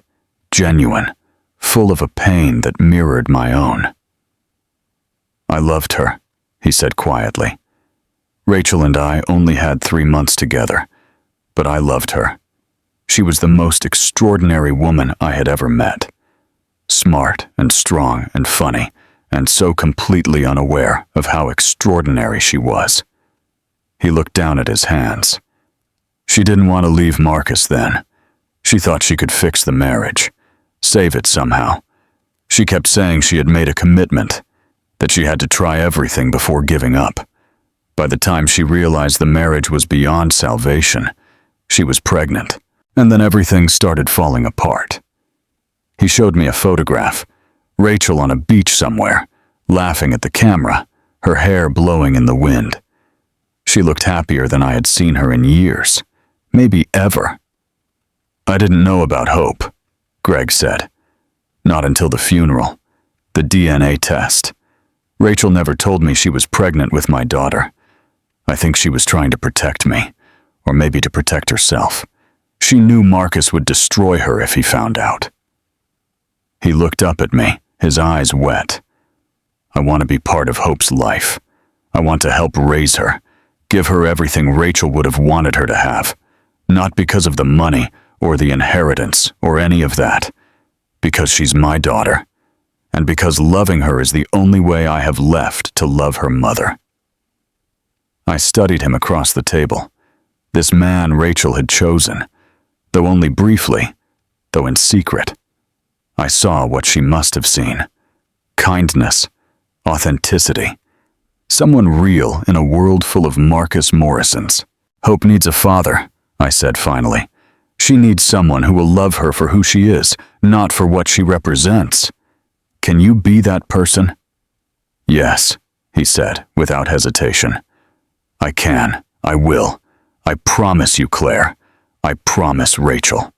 genuine, full of a pain that mirrored my own. "I loved her," he said quietly. "Rachel and I only had 3 months together, but I loved her. She was the most extraordinary woman I had ever met. Smart and strong and funny, and so completely unaware of how extraordinary she was." He looked down at his hands. She didn't want to leave Marcus then. She thought she could fix the marriage, save it somehow. She kept saying she had made a commitment, that she had to try everything before giving up. By the time she realized the marriage was beyond salvation, she was pregnant, and then everything started falling apart. He showed me a photograph, Rachel on a beach somewhere, laughing at the camera, her hair blowing in the wind. She looked happier than I had seen her in years, maybe ever. "I didn't know about hope," Greg said. "Not until the funeral, the DNA test. Rachel never told me she was pregnant with my daughter. I think she was trying to protect me, or maybe to protect herself. She knew Marcus would destroy her if he found out." He looked up at me, his eyes wet. I want to be part of Hope's life. I want to help raise her, give her everything Rachel would have wanted her to have, not because of the money or the inheritance or any of that, because she's my daughter, and because loving her is the only way I have left to love her mother. I studied him across the table, this man Rachel had chosen, though only briefly, though in secret. I saw what she must have seen: kindness, authenticity, someone real in a world full of Marcus Morrisons. Hope needs a father, I said finally. She needs someone who will love her for who she is, not for what she represents. Can you be that person? Yes, he said, without hesitation. I can. I will. I promise you, Claire. I promise Rachel.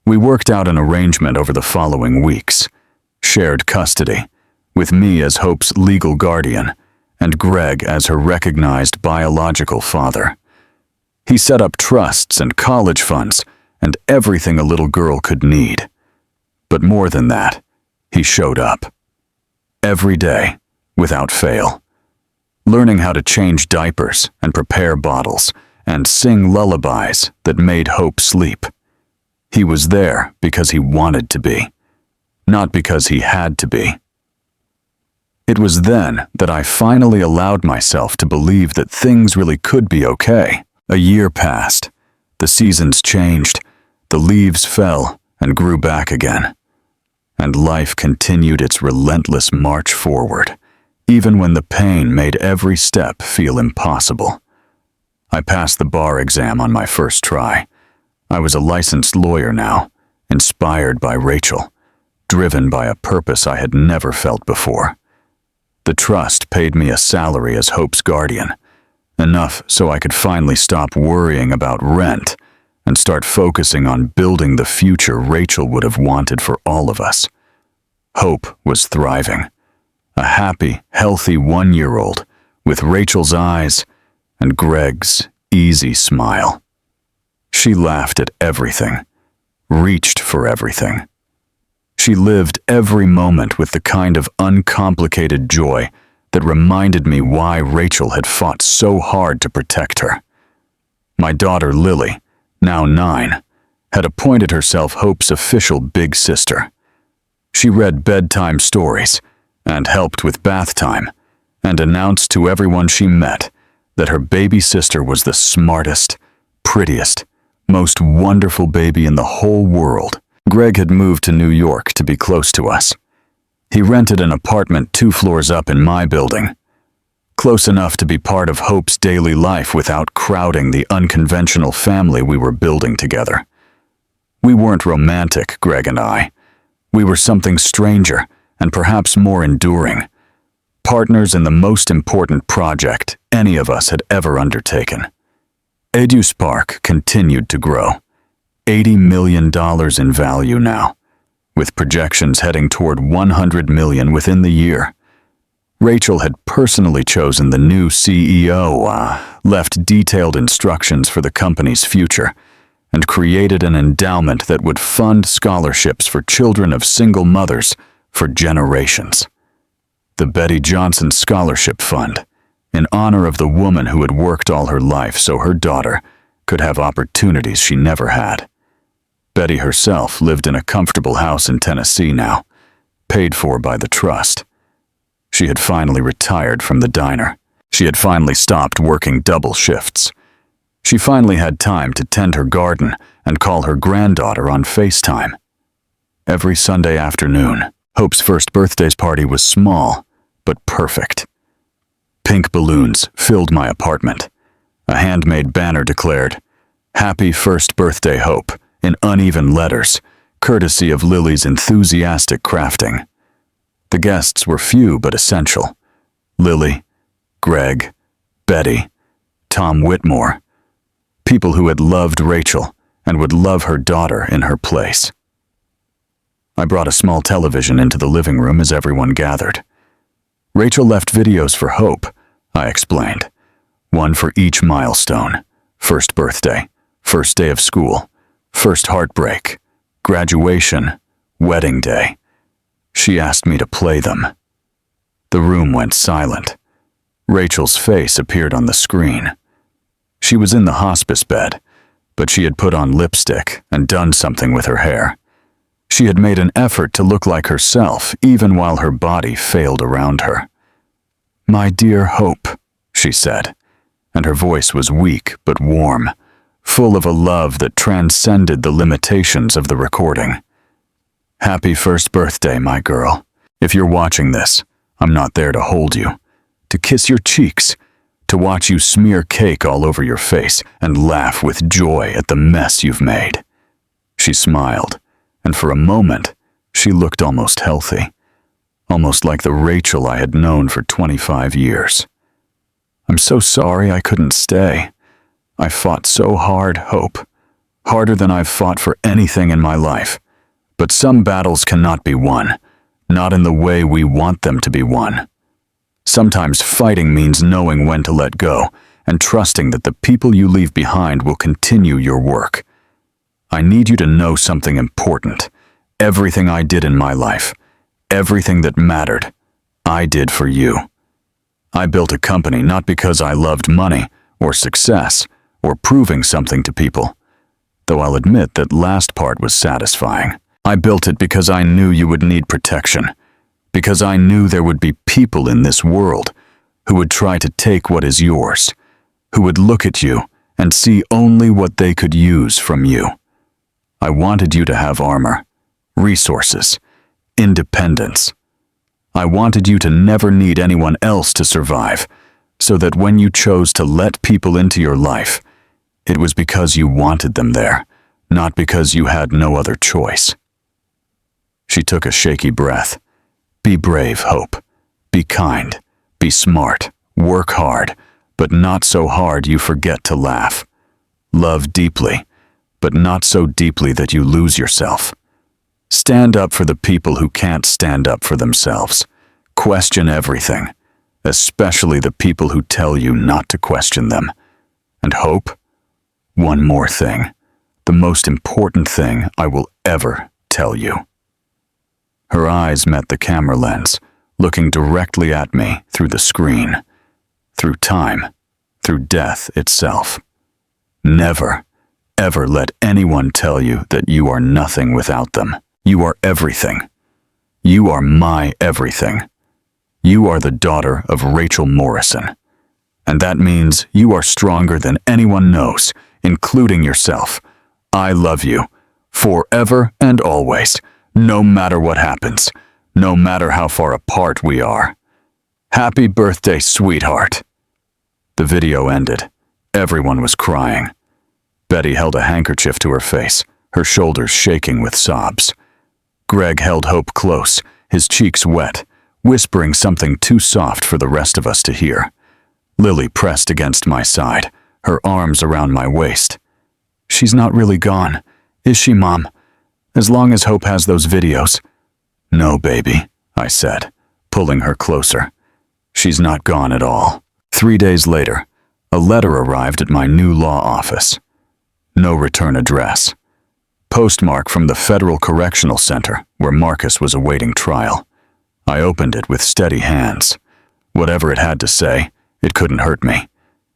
We worked out an arrangement over the following weeks. Shared custody, with me as Hope's legal guardian, and Greg as her recognized biological father. He set up trusts and college funds and everything a little girl could need. But more than that, he showed up. Every day, without fail. Learning how to change diapers and prepare bottles and sing lullabies that made Hope sleep. He was there because he wanted to be, not because he had to be. It was then that I finally allowed myself to believe that things really could be okay. A year passed. The seasons changed. The leaves fell and grew back again. And life continued its relentless march forward, even when the pain made every step feel impossible. I passed the bar exam on my first try. I was a licensed lawyer now, inspired by Rachel, driven by a purpose I had never felt before. The trust paid me a salary as Hope's guardian, enough so I could finally stop worrying about rent and start focusing on building the future Rachel would have wanted for all of us. Hope was thriving, a happy, healthy 1-year-old with Rachel's eyes and Greg's easy smile. She laughed at everything, reached for everything. She lived every moment with the kind of uncomplicated joy that reminded me why Rachel had fought so hard to protect her. My daughter Lily, now 9, had appointed herself Hope's official big sister. She read bedtime stories and helped with bath time and announced to everyone she met that her baby sister was the smartest, prettiest, most wonderful baby in the whole world. Greg had moved to New York to be close to us. He rented an apartment 2 floors up in my building, close enough to be part of Hope's daily life without crowding the unconventional family we were building together. We weren't romantic, Greg and I. We were something stranger and perhaps more enduring, partners in the most important project any of us had ever undertaken. EduSpark continued to grow, $80 million in value now, with projections heading toward $100 million within the year. Rachel had personally chosen the new CEO, left detailed instructions for the company's future, and created an endowment that would fund scholarships for children of single mothers for generations. The Betty Johnson Scholarship Fund, in honor of the woman who had worked all her life so her daughter could have opportunities she never had. Betty herself lived in a comfortable house in Tennessee now, paid for by the trust. She had finally retired from the diner. She had finally stopped working double shifts. She finally had time to tend her garden and call her granddaughter on FaceTime. Every Sunday afternoon, Hope's first birthday party was small, but perfect. Pink balloons filled my apartment. A handmade banner declared, "Happy First Birthday, Hope," in uneven letters, courtesy of Lily's enthusiastic crafting. The guests were few but essential. Lily, Greg, Betty, Tom Whitmore, people who had loved Rachel and would love her daughter in her place. I brought a small television into the living room as everyone gathered. Rachel left videos for Hope, I explained. One for each milestone: first birthday, first day of school, first heartbreak, graduation, wedding day. She asked me to play them. The room went silent. Rachel's face appeared on the screen. She was in the hospice bed, but she had put on lipstick and done something with her hair. She had made an effort to look like herself, even while her body failed around her. "My dear Hope," she said, and her voice was weak but warm, full of a love that transcended the limitations of the recording. "Happy first birthday, my girl. If you're watching this, I'm not there to hold you, to kiss your cheeks, to watch you smear cake all over your face and laugh with joy at the mess you've made." She smiled, and for a moment, she looked almost healthy, almost like the Rachel I had known for 25 years. "I'm so sorry I couldn't stay. I fought so hard, Hope, harder than I've fought for anything in my life. But some battles cannot be won, not in the way we want them to be won. Sometimes fighting means knowing when to let go and trusting that the people you leave behind will continue your work. I need you to know something important. Everything I did in my life, everything that mattered, I did for you. I built a company not because I loved money or success or proving something to people, though I'll admit that last part was satisfying. I built it because I knew you would need protection, because I knew there would be people in this world who would try to take what is yours, who would look at you and see only what they could use from you. I wanted you to have armor, resources, independence. I wanted you to never need anyone else to survive, so that when you chose to let people into your life, it was because you wanted them there, not because you had no other choice. She took a shaky breath. Be brave, Hope. Be kind. Be smart. Work hard, but not so hard you forget to laugh. Love deeply, but not so deeply that you lose yourself. Stand up for the people who can't stand up for themselves. Question everything, especially the people who tell you not to question them. And Hope, one more thing, the most important thing I will ever tell you." Her eyes met the camera lens, looking directly at me through the screen, through time, through death itself. Never, ever let anyone tell you that you are nothing without them. You are everything. You are my everything. You are the daughter of Rachel Morrison. And that means you are stronger than anyone knows, including yourself. I love you, forever and always. No matter what happens, no matter how far apart we are. Happy birthday, sweetheart. The video ended. Everyone was crying. Betty held a handkerchief to her face, her shoulders shaking with sobs. Greg held Hope close, his cheeks wet, whispering something too soft for the rest of us to hear. Lily pressed against my side, her arms around my waist. "She's not really gone, is she, Mom? As long as Hope has those videos." "No, baby," I said, pulling her closer. "She's not gone at all." 3 days later, a letter arrived at my new law office. No return address. Postmark from the Federal Correctional Center, where Marcus was awaiting trial. I opened it with steady hands. Whatever it had to say, it couldn't hurt me.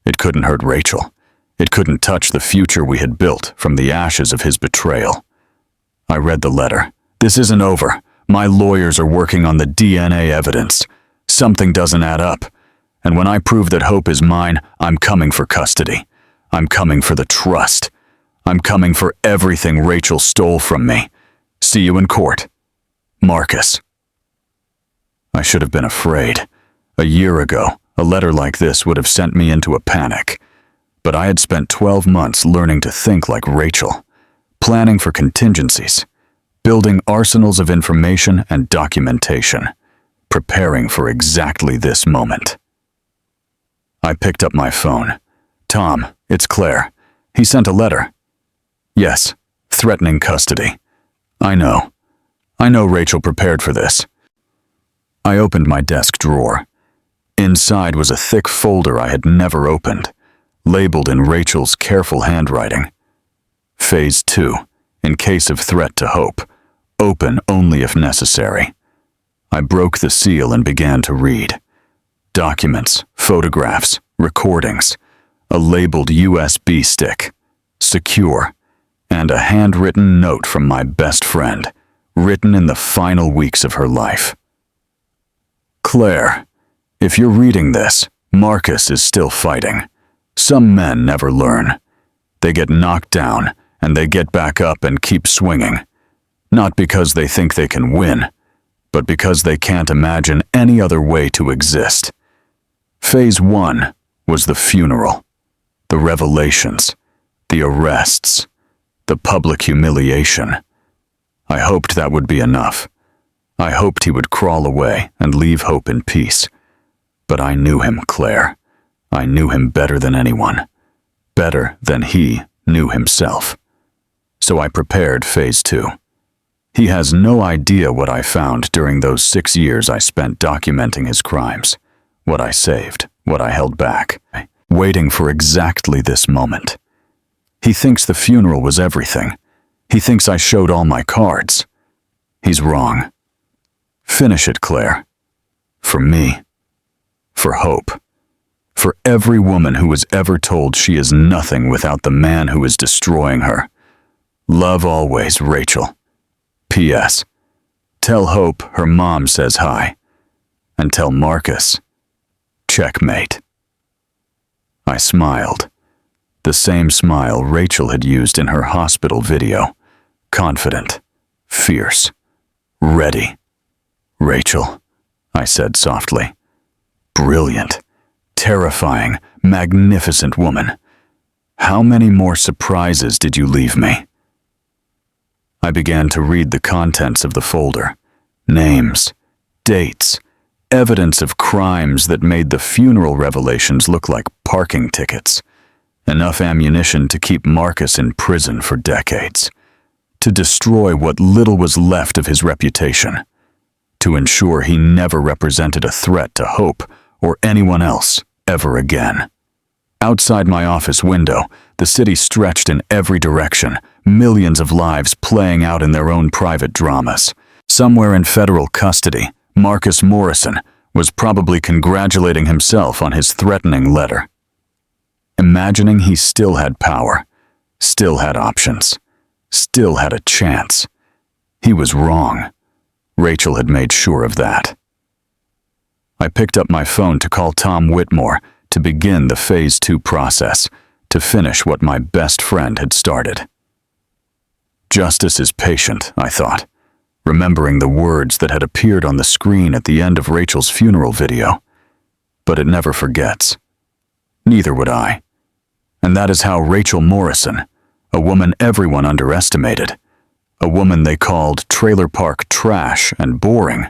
It couldn't hurt Rachel. It couldn't touch the future we had built from the ashes of his betrayal. I read the letter. "This isn't over. My lawyers are working on the DNA evidence. Something doesn't add up. And when I prove that Hope is mine, I'm coming for custody. I'm coming for the trust. I'm coming for everything Rachel stole from me. See you in court. Marcus." I should have been afraid. A year ago, a letter like this would have sent me into a panic. But I had spent 12 months learning to think like Rachel, planning for contingencies, building arsenals of information and documentation, preparing for exactly this moment. I picked up my phone. "Tom, it's Claire. He sent a letter." "Yes, threatening custody. I know Rachel prepared for this." I opened my desk drawer. Inside was a thick folder I had never opened, labeled in Rachel's careful handwriting. Phase 2, in case of threat to Hope. Open only if necessary. I broke the seal and began to read. Documents, photographs, recordings, a labeled USB stick, secure, and a handwritten note from my best friend, written in the final weeks of her life. Claire, if you're reading this, Marcus is still fighting. Some men never learn. They get knocked down, and they get back up and keep swinging. Not because they think they can win, but because they can't imagine any other way to exist. Phase 1 was the funeral, the revelations, the arrests, the public humiliation. I hoped that would be enough. I hoped he would crawl away and leave Hope in peace. But I knew him, Claire. I knew him better than anyone. Better than he knew himself. So I prepared Phase 2. He has no idea what I found during those 6 years I spent documenting his crimes. What I saved, what I held back, waiting for exactly this moment. He thinks the funeral was everything. He thinks I showed all my cards. He's wrong. Finish it, Claire. For me. For Hope. For every woman who was ever told she is nothing without the man who is destroying her. Love always, Rachel. P.S. Tell Hope her mom says hi. And tell Marcus, checkmate. I smiled. The same smile Rachel had used in her hospital video. Confident, fierce, ready. Rachel, I said softly. Brilliant, terrifying, magnificent woman. How many more surprises did you leave me? I began to read the contents of the folder. Names, dates, evidence of crimes that made the funeral revelations look like parking tickets. Enough ammunition to keep Marcus in prison for decades. To destroy what little was left of his reputation. To ensure he never represented a threat to Hope or anyone else ever again. Outside my office window, the city stretched in every direction, millions of lives playing out in their own private dramas. Somewhere in federal custody, Marcus Morrison was probably congratulating himself on his threatening letter. Imagining he still had power, still had options, still had a chance. He was wrong. Rachel had made sure of that. I picked up my phone to call Tom Whitmore to begin the Phase 2 process, to finish what my best friend had started. Justice is patient, I thought, remembering the words that had appeared on the screen at the end of Rachel's funeral video. But it never forgets. Neither would I. And that is how Rachel Morrison, a woman everyone underestimated, a woman they called trailer park trash and boring,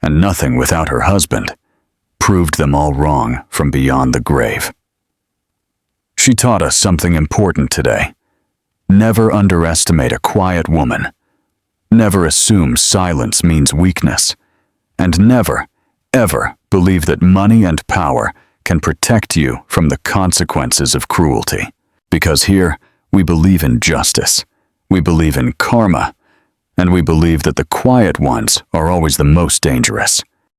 and nothing without her husband, proved them all wrong from beyond the grave. She taught us something important today. Never underestimate a quiet woman. Never assume silence means weakness. And never, ever believe that money and power can protect you from the consequences of cruelty. Because here, we believe in justice. We believe in karma, and we believe that the quiet ones are always the most dangerous.